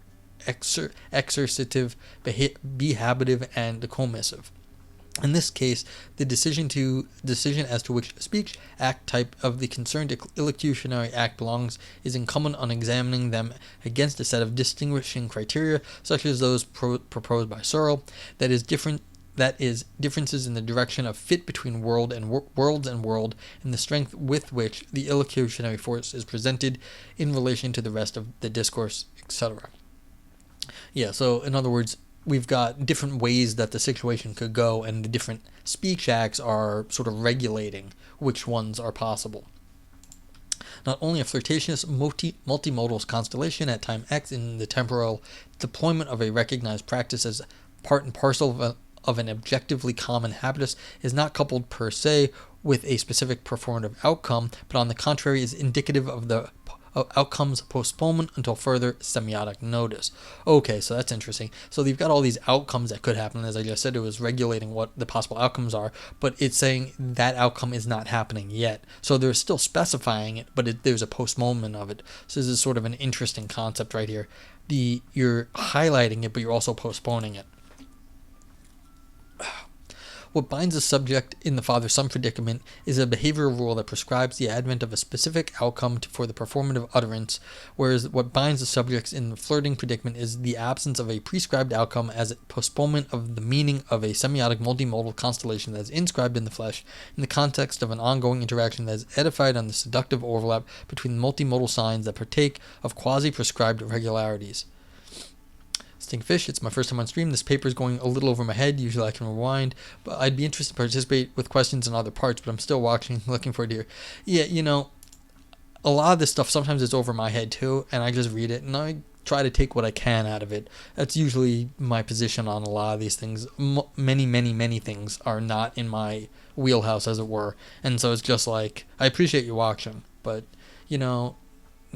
exercitive, behabitive, and commissive. In this case, the decision as to which speech act type of the concerned illocutionary act belongs is incumbent on examining them against a set of distinguishing criteria, such as those proposed by Searle, that is differences in the direction of fit between worlds and world, and the strength with which the illocutionary force is presented in relation to the rest of the discourse, etc. Yeah, so in other words, we've got different ways that the situation could go, and the different speech acts are sort of regulating which ones are possible. Not only a flirtatious multimodal constellation at time X in the temporal deployment of a recognized practice as part and parcel of an objectively common habitus is not coupled per se with a specific performative outcome, but on the contrary is indicative of the outcomes postponement until further semiotic notice. Okay, so that's interesting. So you've got all these outcomes that could happen. As I just said, it was regulating what the possible outcomes are, but it's saying that outcome is not happening yet. So they're still specifying it, but there's a postponement of it. So this is sort of an interesting concept right here. You're highlighting it, but you're also postponing it. What binds the subject in the father-son predicament is a behavioral rule that prescribes the advent of a specific outcome for the performative utterance, whereas what binds the subjects in the flirting predicament is the absence of a prescribed outcome as a postponement of the meaning of a semiotic multimodal constellation that is inscribed in the flesh in the context of an ongoing interaction that is edified on the seductive overlap between multimodal signs that partake of quasi-prescribed regularities. Stinkfish, it's my first time on stream. This paper is going a little over my head. Usually I can rewind, but I'd be interested to participate with questions in other parts, but I'm still watching, looking forward to hear. Yeah, a lot of this stuff sometimes is over my head too, and I just read it, and I try to take what I can out of it. That's usually my position on a lot of these things. Many things are not in my wheelhouse, as it were, and so it's just like, I appreciate you watching, but,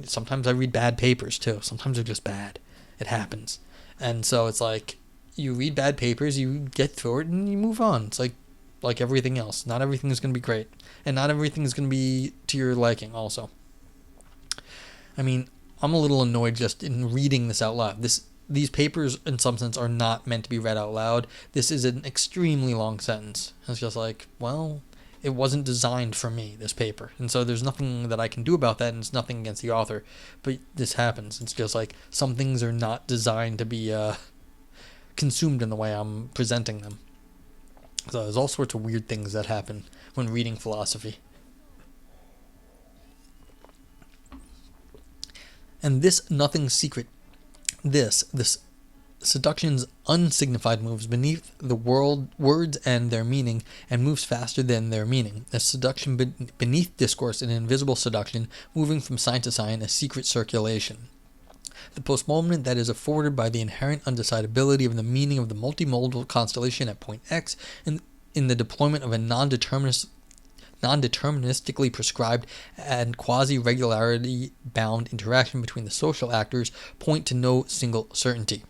sometimes I read bad papers too. Sometimes they're just bad. It happens. And so it's like, you read bad papers, you get through it, and you move on. It's like everything else. Not everything is going to be great. And not everything is going to be to your liking also. I mean, I'm a little annoyed just in reading this out loud. These papers, in some sense, are not meant to be read out loud. This is an extremely long sentence. It's just like, well, it wasn't designed for me, this paper. And so there's nothing that I can do about that, and it's nothing against the author. But this happens. It's just like some things are not designed to be consumed in the way I'm presenting them. So there's all sorts of weird things that happen when reading philosophy. And this nothing secret, this seduction's unsignified moves beneath the words and their meaning, and moves faster than their meaning. A seduction beneath discourse, an invisible seduction, moving from sign to sign, a secret circulation. The postmoment that is afforded by the inherent undecidability of the meaning of the multimodal constellation at point X, in the deployment of a non-deterministically prescribed and quasi-regularity bound interaction between the social actors, point to no single certainty.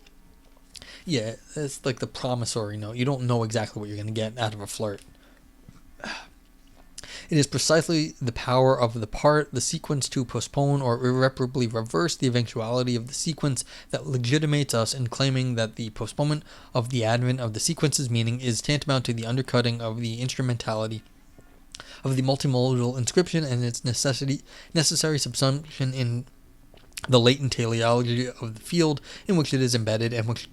Yeah, it's like the promissory note. You don't know exactly what you're going to get out of a flirt. It is precisely the power of the sequence to postpone or irreparably reverse the eventuality of the sequence that legitimates us in claiming that the postponement of the advent of the sequence's meaning is tantamount to the undercutting of the instrumentality of the multimodal inscription and its necessary subsumption in the latent teleology of the field in which it is embedded and which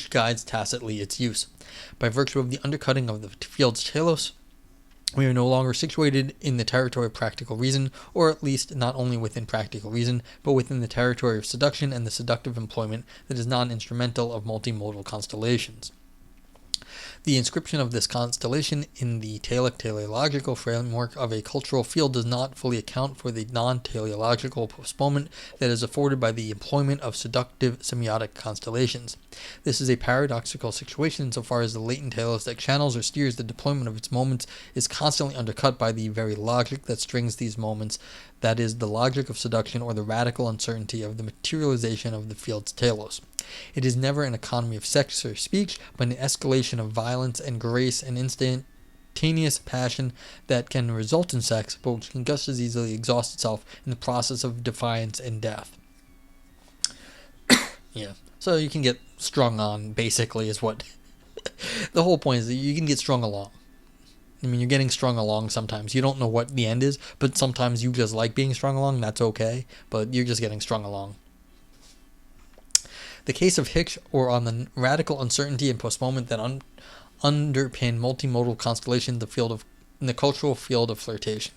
guides tacitly its use. By virtue of the undercutting of the field's telos, we are no longer situated in the territory of practical reason, or at least not only within practical reason, but within the territory of seduction and the seductive employment that is non-instrumental of multimodal constellations. The inscription of this constellation in the teleological framework of a cultural field does not fully account for the non-teleological postponement that is afforded by the employment of seductive semiotic constellations. This is a paradoxical situation insofar as the latent telos that channels or steers the deployment of its moments is constantly undercut by the very logic that strings these moments, that is, the logic of seduction or the radical uncertainty of the materialization of the field's telos. It is never an economy of sex or speech, but an escalation of violence and grace and instantaneous passion that can result in sex, but which can just as easily exhaust itself in the process of defiance and death. Yeah, so you can get strung on, basically, is what the whole point is, that you can get strung along. I mean, you're getting strung along sometimes. You don't know what the end is, but sometimes you just like being strung along. That's okay, but you're just getting strung along. The case of Hitch, or on the radical uncertainty and postponement that underpin multimodal constellation in the cultural field of flirtation.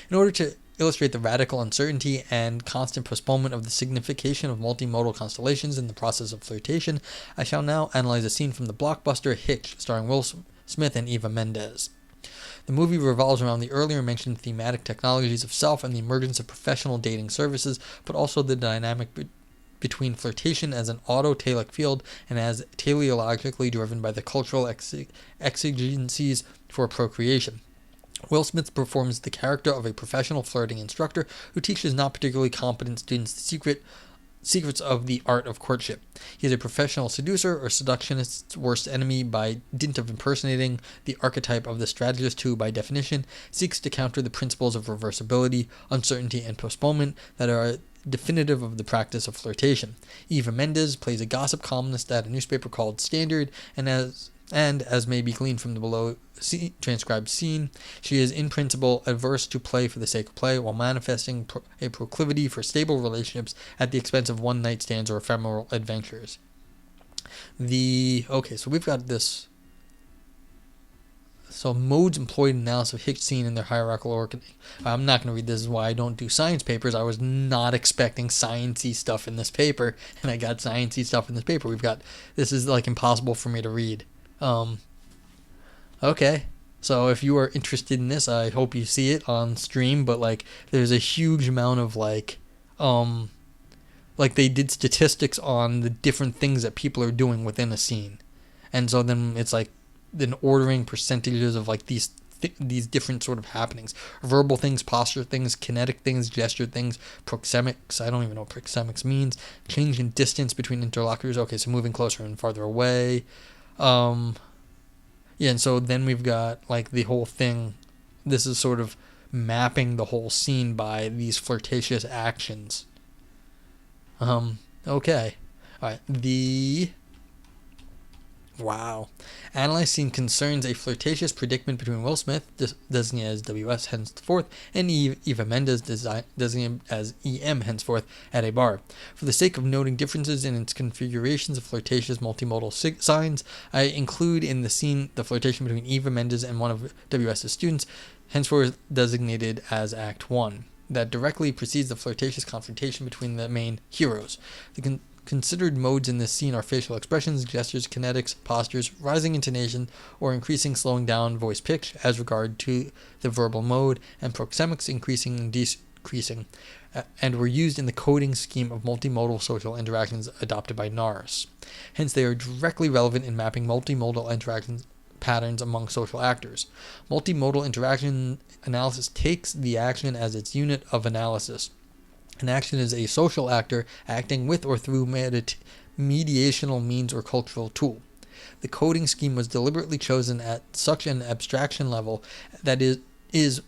In order to illustrate the radical uncertainty and constant postponement of the signification of multimodal constellations in the process of flirtation, I shall now analyze a scene from the blockbuster Hitch, starring Will Smith and Eva Mendes. The movie revolves around the earlier mentioned thematic technologies of self and the emergence of professional dating services, but also the dynamic between flirtation as an autotelic field and as teleologically driven by the cultural exigencies for procreation. Will Smith performs the character of a professional flirting instructor who teaches not particularly competent students the secrets of the art of courtship. He is a professional seducer or seductionist's worst enemy by dint of impersonating the archetype of the strategist who, by definition, seeks to counter the principles of reversibility, uncertainty, and postponement that are definitive of the practice of flirtation. Eva Mendes plays a gossip columnist at a newspaper called Standard, and as may be gleaned from the below transcribed scene, she is in principle averse to play for the sake of play, while manifesting a proclivity for stable relationships at the expense of one-night stands or ephemeral adventures. So we've got this. So modes employed in analysis of Hitch scene in their hierarchical organizing. I'm not going to read this. Is why I don't do science papers. I was not expecting sciencey stuff in this paper, and I got sciencey stuff in this paper. This is like impossible for me to read. Okay. So if you are interested in this, I hope you see it on stream, but like there's a huge amount of like they did statistics on the different things that people are doing within a scene. And so then it's like then ordering percentages of like these different sort of happenings: verbal things, posture things, kinetic things, gesture things, proxemics. I don't even know what proxemics means. Change in distance between interlocutors. Okay, so moving closer and farther away. Yeah, and so then we've got like the whole thing. This is sort of mapping the whole scene by these flirtatious actions. Okay. All right. Wow. Analyzed scene concerns a flirtatious predicament between Will Smith, designated as WS henceforth, and Eva Mendes, designated as EM henceforth, at a bar. For the sake of noting differences in its configurations of flirtatious multimodal signs, I include in the scene the flirtation between Eva Mendes and one of WS's students, henceforth designated as Act 1, that directly precedes the flirtatious confrontation between the main heroes. The considered modes in this scene are facial expressions, gestures, kinetics, postures, rising intonation, or increasing, slowing down voice pitch as regard to the verbal mode, and proxemics, increasing and decreasing, and were used in the coding scheme of multimodal social interactions adopted by NARS. Hence, they are directly relevant in mapping multimodal interactions patterns among social actors. Multimodal interaction analysis takes the action as its unit of analysis. An action is a social actor acting with or through mediational means or cultural tool. The coding scheme was deliberately chosen at such an abstraction level that is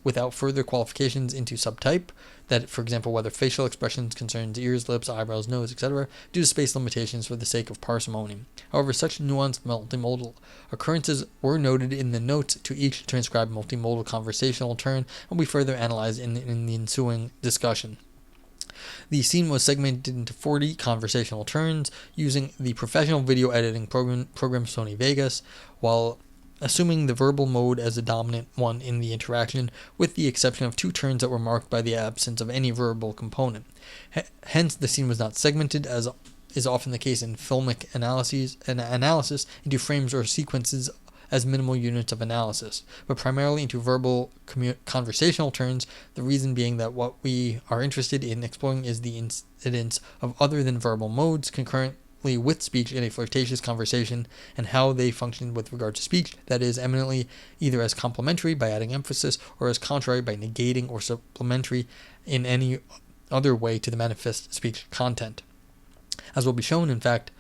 without further qualifications into subtype, that, for example, whether facial expressions concerns ears, lips, eyebrows, nose, etc., due to space limitations for the sake of parsimony. However, such nuanced multimodal occurrences were noted in the notes to each transcribed multimodal conversational turn and will be further analyzed in the ensuing discussion. The scene was segmented into 40 conversational turns using the professional video editing program Sony Vegas, while assuming the verbal mode as the dominant one in the interaction, with the exception of 2 turns that were marked by the absence of any verbal component. Hence, the scene was not segmented as is often the case in filmic analysis into frames or sequences as minimal units of analysis, but primarily into verbal conversational turns, the reason being that what we are interested in exploring is the incidence of other than verbal modes concurrently with speech in a flirtatious conversation, and how they function with regard to speech, that is, eminently either as complementary by adding emphasis, or as contrary by negating, or supplementary in any other way to the manifest speech content. As will be shown, in fact,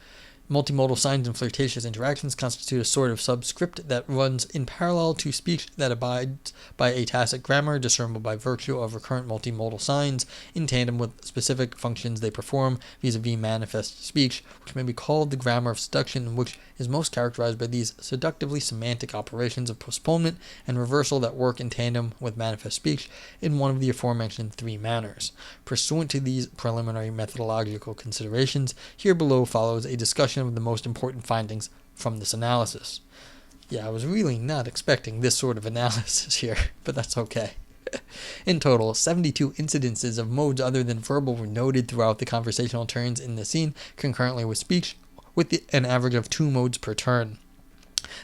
multimodal signs and flirtatious interactions constitute a sort of subscript that runs in parallel to speech that abides by a tacit grammar discernible by virtue of recurrent multimodal signs in tandem with specific functions they perform vis-a-vis manifest speech, which may be called the grammar of seduction, which is most characterized by these seductively semantic operations of postponement and reversal that work in tandem with manifest speech in one of the aforementioned three manners. Pursuant to these preliminary methodological considerations, here below follows a discussion of the most important findings from this analysis. Yeah, I was really not expecting this sort of analysis here, but that's okay. In total, 72 incidences of modes other than verbal were noted throughout the conversational turns in the scene concurrently with speech, with an average of 2 modes per turn.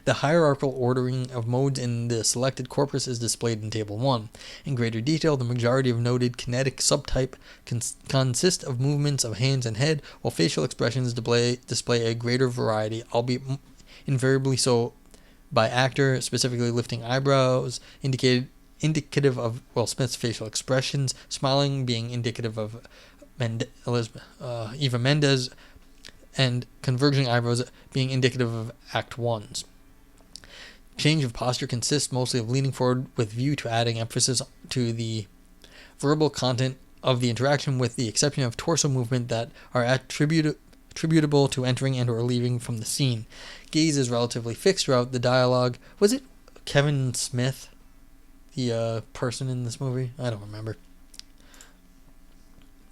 The hierarchical ordering of modes in the selected corpus is displayed in Table 1. In greater detail, the majority of noted kinetic subtype consist of movements of hands and head, while facial expressions display a greater variety, albeit invariably so by actor, specifically lifting eyebrows, indicative of Will Smith's facial expressions, smiling being indicative of Eva Mendes, and converging eyebrows being indicative of Act 1's. Change of posture consists mostly of leaning forward with view to adding emphasis to the verbal content of the interaction, with the exception of torso movement that are attributable to entering and or leaving from the scene. Gaze is relatively fixed throughout the dialogue. Was it Kevin Smith, the person in this movie? I don't remember.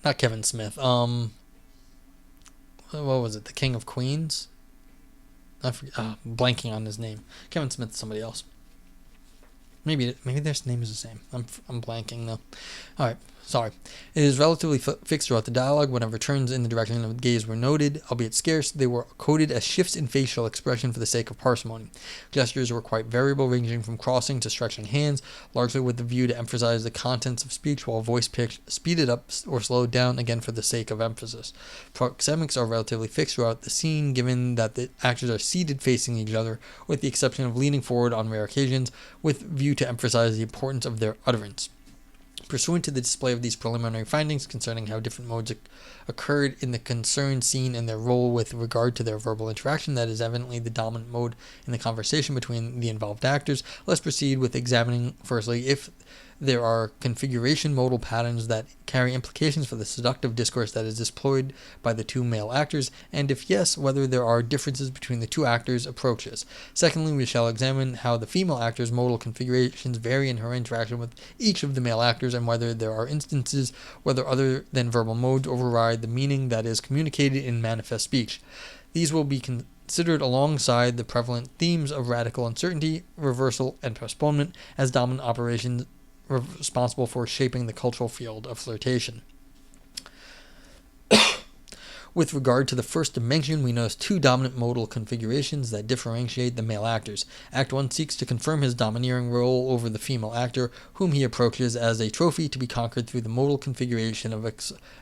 Not Kevin Smith. What was it? The King of Queens? Blanking on his name. Kevin Smith, somebody else. Maybe their name is the same. I'm blanking though. All right, sorry. It is relatively fixed throughout the dialogue. Whenever turns in the direction of gaze were noted, albeit scarce, they were coded as shifts in facial expression for the sake of parsimony. Gestures were quite variable, ranging from crossing to stretching hands, largely with the view to emphasize the contents of speech, while voice pitch speeded up or slowed down, again for the sake of emphasis. Proxemics are relatively fixed throughout the scene, given that the actors are seated facing each other, with the exception of leaning forward on rare occasions, with view to emphasize the importance of their utterance. Pursuant to the display of these preliminary findings concerning how different modes occurred in the concerned scene and their role with regard to their verbal interaction, that is evidently the dominant mode in the conversation between the involved actors, let's proceed with examining, firstly, if there are configuration modal patterns that carry implications for the seductive discourse that is displayed by the two male actors, and if yes, whether there are differences between the two actors' approaches. Secondly, we shall examine how the female actors' modal configurations vary in her interaction with each of the male actors, and whether there are instances whether other than verbal modes override the meaning that is communicated in manifest speech. These will be considered alongside the prevalent themes of radical uncertainty, reversal, and postponement as dominant operations responsible for shaping the cultural field of flirtation. With regard to the first dimension, we notice two dominant modal configurations that differentiate the male actors. Act 1 seeks to confirm his domineering role over the female actor, whom he approaches as a trophy to be conquered through the modal configuration of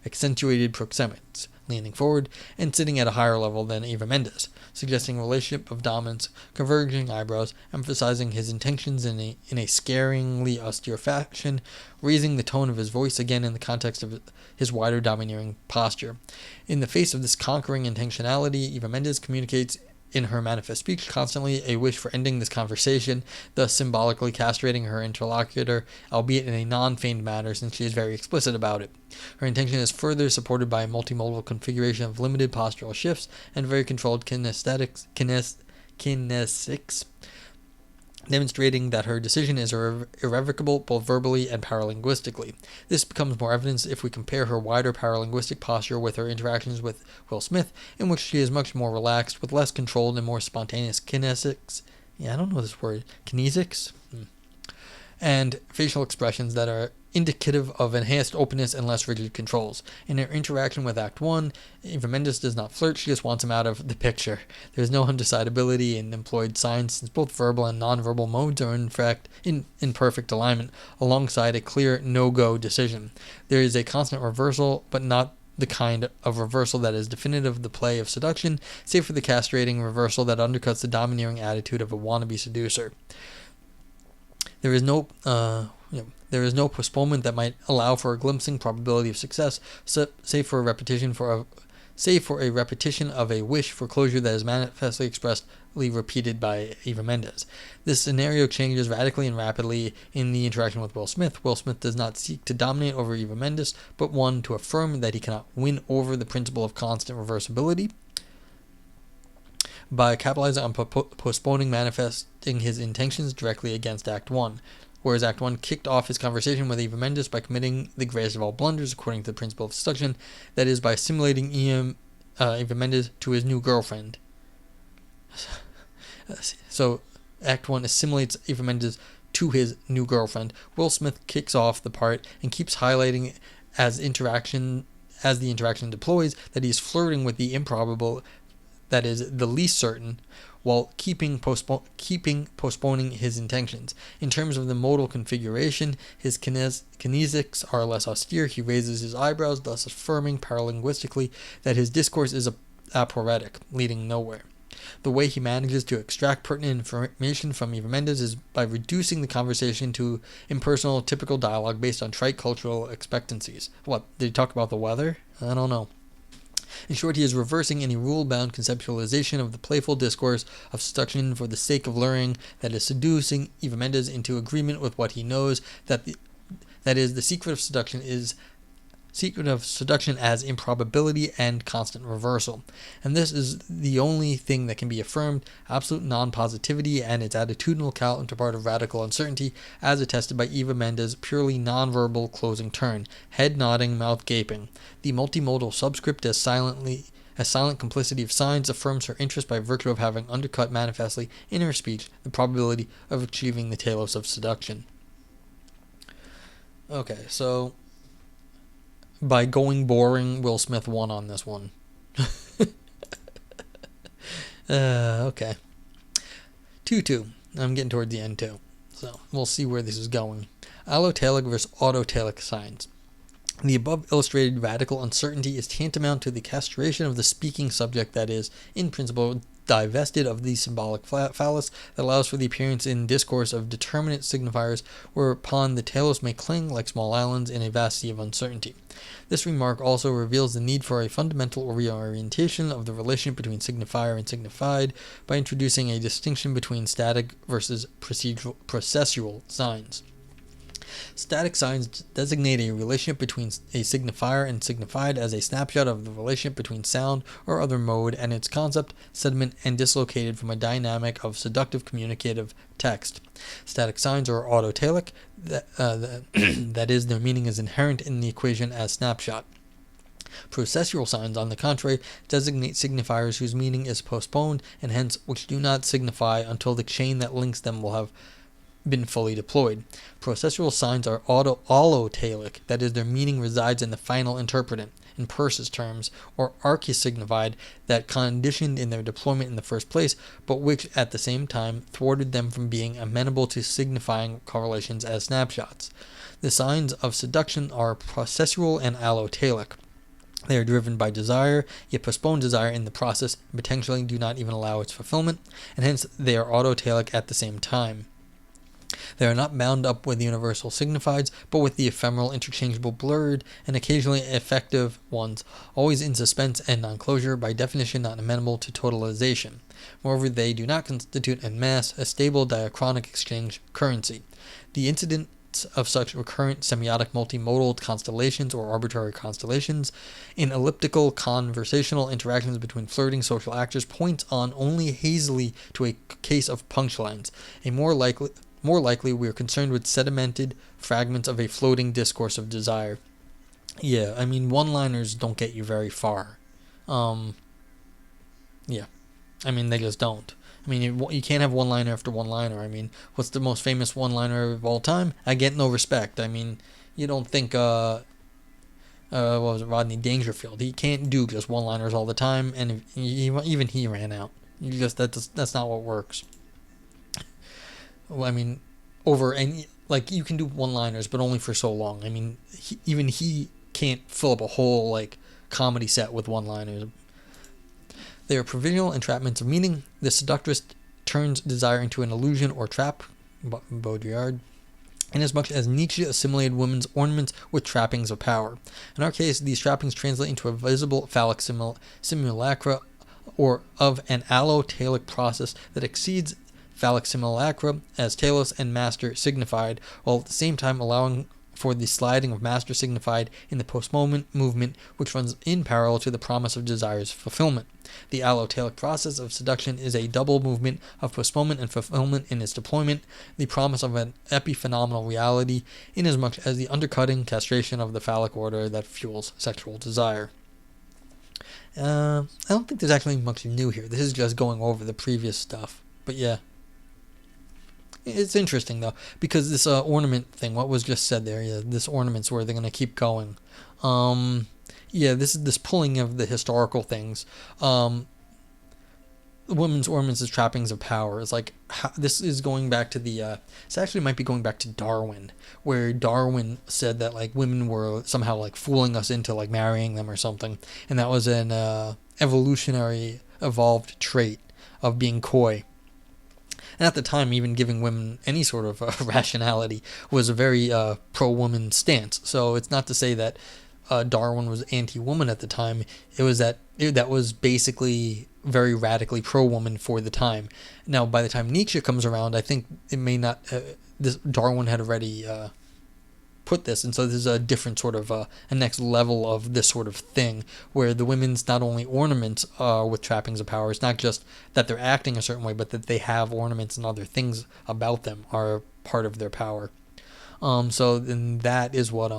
accentuated proxemics, leaning forward and sitting at a higher level than Eva Mendes, suggesting a relationship of dominance, converging eyebrows, emphasizing his intentions in a scaringly austere fashion, raising the tone of his voice again in the context of his wider domineering posture. In the face of this conquering intentionality, Eva Mendes communicates in her manifest speech constantly a wish for ending this conversation, thus symbolically castrating her interlocutor, albeit in a non-feigned manner since she is very explicit about it. Her intention is further supported by a multimodal configuration of limited postural shifts and very controlled kinesics, demonstrating that her decision is irrevocable both verbally and paralinguistically. This becomes more evident if we compare her wider paralinguistic posture with her interactions with Will Smith, in which she is much more relaxed, with less controlled and more spontaneous kinesics. Yeah, I don't know this word. Kinesics? And facial expressions that are indicative of enhanced openness and less rigid controls. In her interaction with Act 1, Eva Mendes does not flirt, she just wants him out of the picture. There is no undecidability in employed signs, since both verbal and nonverbal modes are in fact in perfect alignment, alongside a clear no-go decision. There is a constant reversal, but not the kind of reversal that is definitive of the play of seduction, save for the castrating reversal that undercuts the domineering attitude of a wannabe seducer. There is no postponement that might allow for a glimpsing probability of success, save for a repetition of a wish for closure that is manifestly expressly repeated by Eva Mendes. This scenario changes radically and rapidly in the interaction with Will Smith. Will Smith does not seek to dominate over Eva Mendes, but one to affirm that he cannot win over the principle of constant reversibility by capitalizing on postponing manifesting his intentions directly against Act 1. Whereas Act 1 kicked off his conversation with Eva Mendes by committing the greatest of all blunders according to the principle of seduction, that is, by assimilating Eva Mendes to his new girlfriend. So Act 1 assimilates Eva Mendes to his new girlfriend. Will Smith kicks off the part and keeps highlighting as the interaction deploys that he is flirting with the improbable, that is, the least certain, while postponing his intentions. In terms of the modal configuration, his kinesics are less austere. He raises his eyebrows, thus affirming paralinguistically that his discourse is aporetic, leading nowhere. The way he manages to extract pertinent information from Eva Mendes is by reducing the conversation to impersonal, typical dialogue based on trite cultural expectancies. What, did he talk about the weather? I don't know. In short, he is reversing any rule-bound conceptualization of the playful discourse of seduction for the sake of luring, that is, seducing Eva Mendes into agreement with what he knows, that is, the secret of seduction as improbability and constant reversal. And this is the only thing that can be affirmed, absolute non-positivity and its attitudinal counterpart of radical uncertainty, as attested by Eva Mendes' purely non-verbal closing turn, head nodding, mouth gaping. The multimodal subscript as silent complicity of signs affirms her interest by virtue of having undercut manifestly in her speech the probability of achieving the telos of seduction. Okay, so by going boring, Will Smith won on this one. Okay. 2-2. I'm getting toward the end too. So we'll see where this is going. Allotelic versus autotelic signs. The above illustrated radical uncertainty is tantamount to the castration of the speaking subject, that is, in principle, divested of the symbolic phallus that allows for the appearance in discourse of determinate signifiers whereupon the telos may cling like small islands in a vast sea of uncertainty. This remark also reveals the need for a fundamental reorientation of the relationship between signifier and signified by introducing a distinction between static versus processual signs. Static signs designate a relationship between a signifier and signified as a snapshot of the relationship between sound or other mode and its concept, sediment, and dislocated from a dynamic of seductive communicative text. Static signs are autotelic, that is, their meaning is inherent in the equation as snapshot. Processual signs, on the contrary, designate signifiers whose meaning is postponed and hence which do not signify until the chain that links them will have been fully deployed. Processual signs are allotelic, that is, their meaning resides in the final interpretant, in Peirce's terms, or archisignified, that conditioned in their deployment in the first place, but which at the same time thwarted them from being amenable to signifying correlations as snapshots. The signs of seduction are processual and allotelic. They are driven by desire, yet postpone desire in the process, and potentially do not even allow its fulfillment, and hence they are autotelic at the same time. They are not bound up with universal signifieds, but with the ephemeral, interchangeable, blurred, and occasionally effective ones, always in suspense and non-closure, by definition not amenable to totalization. Moreover, they do not constitute en masse a stable diachronic exchange currency. The incidence of such recurrent semiotic multimodal constellations or arbitrary constellations in elliptical conversational interactions between flirting social actors points on only hazily to a case of punchlines. More likely, we are concerned with sedimented fragments of a floating discourse of desire. Yeah, I mean, one-liners don't get you very far. Yeah. I mean, they just don't. I mean, you can't have one-liner after one-liner. I mean, what's the most famous one-liner of all time? I get no respect. I mean, You don't think what was it, Rodney Dangerfield? He can't do just one-liners all the time, and even he ran out. That's not what works. Well, I mean, over any like you can do one-liners, but only for so long. I mean, even he can't fill up a whole like comedy set with one-liners. They are provisional entrapments of meaning. The seductress turns desire into an illusion or trap, Baudrillard, inasmuch as Nietzsche assimilated women's ornaments with trappings of power. In our case, these trappings translate into a visible phallic simulacra or of an allotalic process that exceeds phallic simulacra as telos and master signified, while at the same time allowing for the sliding of master signified in the post-moment movement, which runs in parallel to the promise of desire's fulfillment. The allotalic process of seduction is a double movement of postponement and fulfillment in its deployment, the promise of an epiphenomenal reality, inasmuch as the undercutting castration of the phallic order that fuels sexual desire. I don't think there's actually much new here. This is just going over the previous stuff. But yeah. It's interesting, though, because this ornament thing, what was just said there, yeah, this ornament's where they're going to keep going. Yeah, this pulling of the historical things. Women's ornaments as trappings of power. It's like, this is going back to the, this actually might be going back to Darwin, where Darwin said that, like, women were somehow, like, fooling us into, like, marrying them or something. And that was an evolutionary evolved trait of being coy. And at the time, even giving women any sort of rationality was a very pro-woman stance. So it's not to say that Darwin was anti-woman at the time. It was that was basically very radically pro-woman for the time. Now, by the time Nietzsche comes around, I think it may not. Darwin had already put this, and so there's a different sort of a next level of this sort of thing where the women's not only ornaments with trappings of power, it's not just that they're acting a certain way, but that they have ornaments and other things about them are part of their power. So then that is what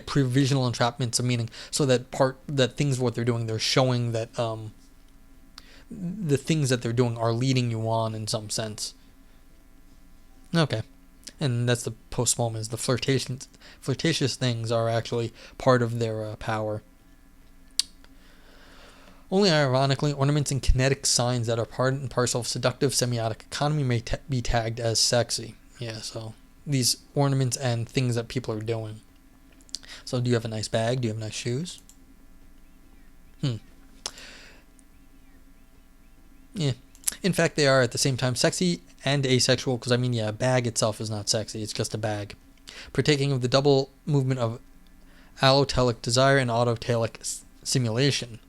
provisional entrapments of meaning. So that things what they're doing, they're showing that the things that they're doing are leading you on in some sense. Okay. And that's the post-moments. The flirtatious things are actually part of their power. Only ironically, ornaments and kinetic signs that are part and parcel of seductive semiotic economy may be tagged as sexy. Yeah, so these ornaments and things that people are doing. So do you have a nice bag? Do you have nice shoes? Yeah. In fact, they are at the same time sexy and asexual, because a bag itself is not sexy, it's just a bag. Partaking of the double movement of allotalic desire and autotalic simulation.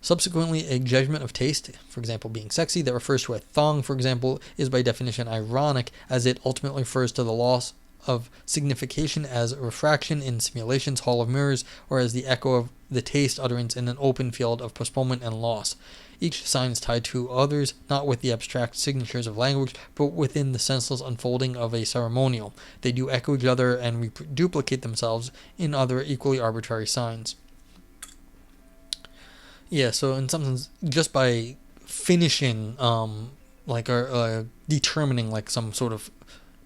Subsequently, a judgment of taste, for example being sexy, that refers to a thong, for example, is by definition ironic, as it ultimately refers to the loss of signification as refraction in simulation's hall of mirrors, or as the echo of the taste utterance in an open field of postponement and loss. Each sign is tied to others, not with the abstract signatures of language, but within the senseless unfolding of a ceremonial. They do echo each other and duplicate themselves in other equally arbitrary signs. Yeah, so in some sense, just by finishing, determining, like, some sort of,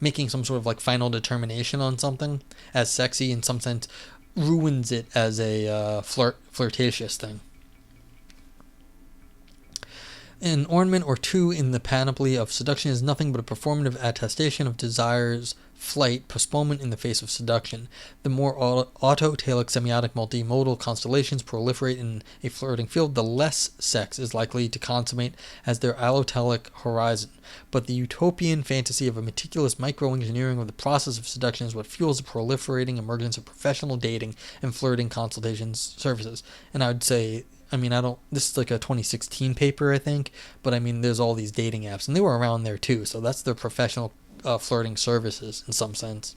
making some sort of, like, final determination on something as sexy, in some sense, ruins it as a flirtatious thing. An ornament or two in the panoply of seduction is nothing but a performative attestation of desire's flight, postponement in the face of seduction. The more autotalic semiotic multimodal constellations proliferate in a flirting field, the less sex is likely to consummate as their allotalic horizon. But the utopian fantasy of a meticulous microengineering of the process of seduction is what fuels the proliferating emergence of professional dating and flirting consultations services. And I would say, this is like a 2016 paper, I think, but there's all these dating apps, and they were around there too, so that's their professional flirting services in some sense.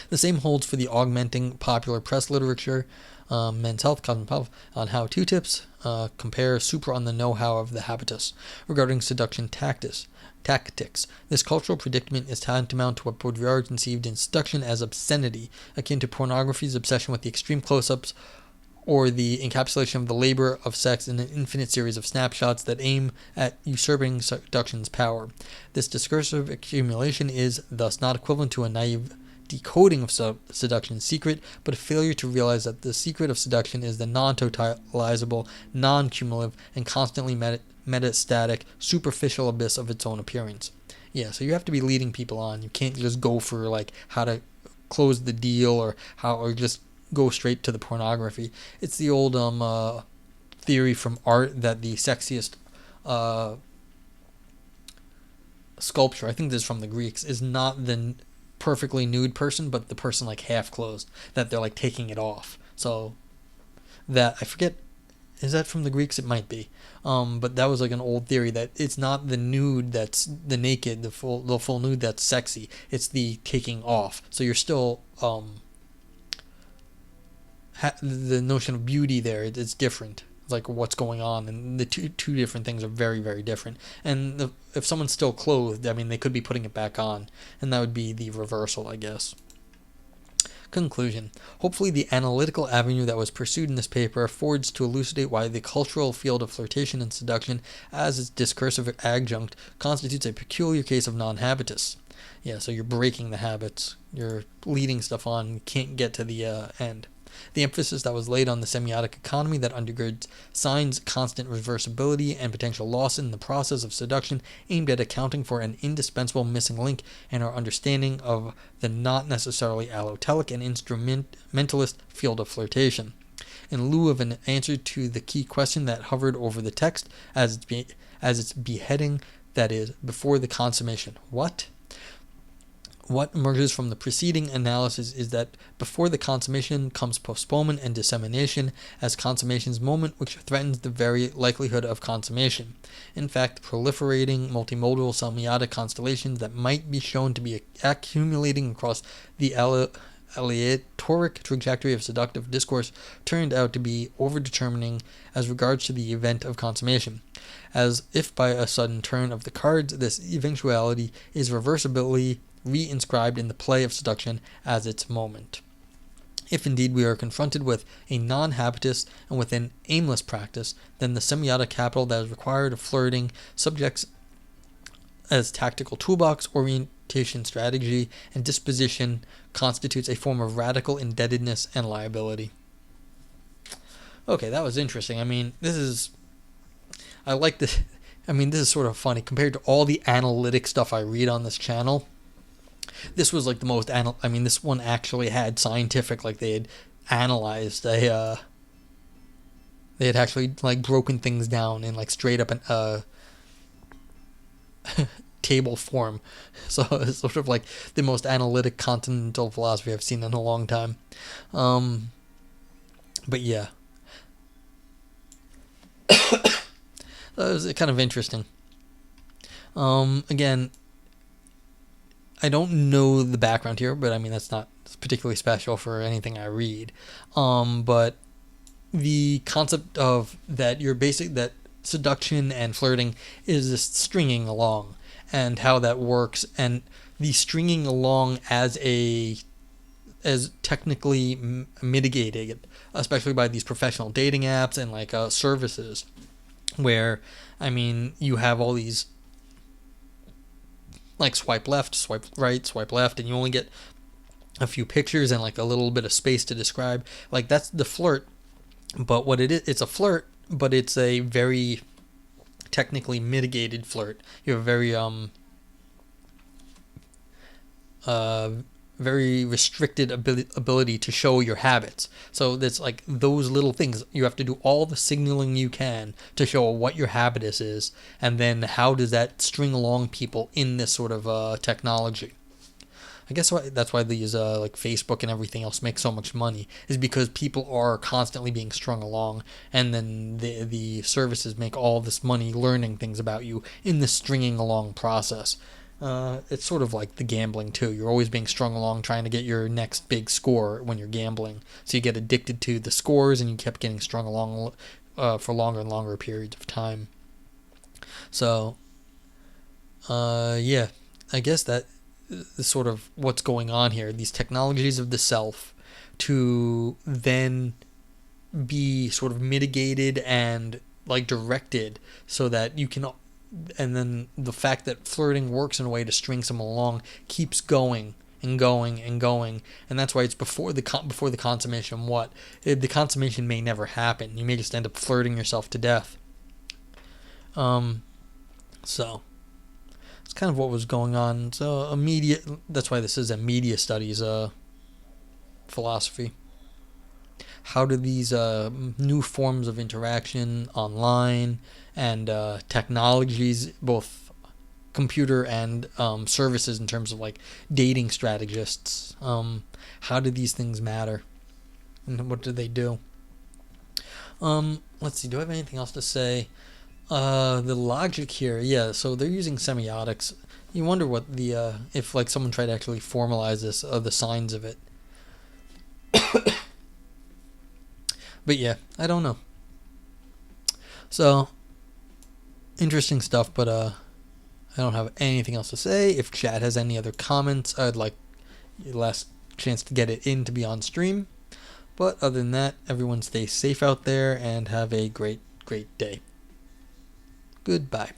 The same holds for the augmenting popular press literature, Men's Health, Cosmopolitan, on how-to tips, compare super on the know-how of the habitus, regarding seduction tactics. This cultural predicament is tantamount to what Baudrillard conceived in seduction as obscenity, akin to pornography's obsession with the extreme close-ups or the encapsulation of the labor of sex in an infinite series of snapshots that aim at usurping seduction's power. This discursive accumulation is thus not equivalent to a naive decoding of seduction is secret, but a failure to realize that the secret of seduction is the non-totalizable, non-cumulative, and constantly metastatic, superficial abyss of its own appearance. Yeah, so you have to be leading people on. You can't just go for like how to close the deal or just go straight to the pornography. It's the old theory from art that the sexiest sculpture, I think this is from the Greeks, is not the perfectly nude person, but the person like half closed, that they're like taking it off. So that, I forget, is that from the Greeks? It might be. But that was like an old theory that it's not the nude that's the naked, the full nude that's sexy. It's the taking off. So you're still the notion of beauty there. It's different. It's like what's going on, and the two different things are very, very different. And if someone's still clothed, I mean, they could be putting it back on, and that would be the reversal, I guess. Conclusion. Hopefully the analytical avenue that was pursued in this paper affords to elucidate why the cultural field of flirtation and seduction as its discursive adjunct constitutes a peculiar case of non-habitus. Yeah, so you're breaking the habits, you're leading stuff on, you can't get to the end. The emphasis that was laid on the semiotic economy that undergirds signs constant reversibility and potential loss in the process of seduction aimed at accounting for an indispensable missing link in our understanding of the not necessarily allotelic and instrumentalist field of flirtation. In lieu of an answer to the key question that hovered over the text as its beheading, that is, before the consummation. What emerges from the preceding analysis is that before the consummation comes postponement and dissemination as consummation's moment, which threatens the very likelihood of consummation. In fact, proliferating multimodal semiotic constellations that might be shown to be accumulating across the aleatoric trajectory of seductive discourse turned out to be overdetermining as regards to the event of consummation. As if by a sudden turn of the cards, this eventuality is reversibly reinscribed in the play of seduction as its moment. If indeed we are confronted with a non-habitus and with an aimless practice, then the semiotic capital that is required of flirting subjects as tactical toolbox, orientation strategy, and disposition constitutes a form of radical indebtedness and liability. Okay, that was interesting. I mean, I like this. I mean, this is sort of funny compared to all the analytic stuff I read on this channel. This was like the most this one actually had scientific, like they had analyzed they had actually like broken things down in like straight up an table form. So it's sort of like the most analytic continental philosophy I've seen in a long time. But yeah. That was kind of interesting. Again, I don't know the background here, but I mean, that's not particularly special for anything I read. But the concept of that that seduction and flirting is this stringing along and how that works, and the stringing along as technically mitigated, especially by these professional dating apps and like services, where, I mean, you have all these like swipe left, swipe right, swipe left, and you only get a few pictures and like a little bit of space to describe. Like that's the flirt, but what it is, it's a flirt, but it's a very technically mitigated flirt. You have a very restricted ability to show your habits. So it's like those little things. You have to do all the signaling you can to show what your habitus is, and then how does that string along people in this sort of technology. I guess that's why these like Facebook and everything else make so much money, is because people are constantly being strung along, and then the services make all this money learning things about you in the stringing along process. It's sort of like the gambling too. You're always being strung along trying to get your next big score when you're gambling. So you get addicted to the scores, and you kept getting strung along for longer and longer periods of time. So, yeah, I guess that is sort of what's going on here. These technologies of the self to then be sort of mitigated and like directed so that you can. And then the fact that flirting works in a way to string someone along keeps going and going and going, and that's why it's before the consummation. The consummation may never happen. You may just end up flirting yourself to death. So it's kind of what was going on. So that's why this is a media studies philosophy. How do these new forms of interaction online and technologies, both computer and services in terms of like dating strategists, how do these things matter and what do they do? Let's see, do I have anything else to say? The logic here, yeah, so they're using semiotics. You wonder what the if like someone tried to actually formalize this, the signs of it. But yeah, I don't know. So interesting stuff, but I don't have anything else to say. If chat has any other comments, I'd like your last chance to get it in to be on stream. But other than that, everyone stay safe out there and have a great day. Goodbye.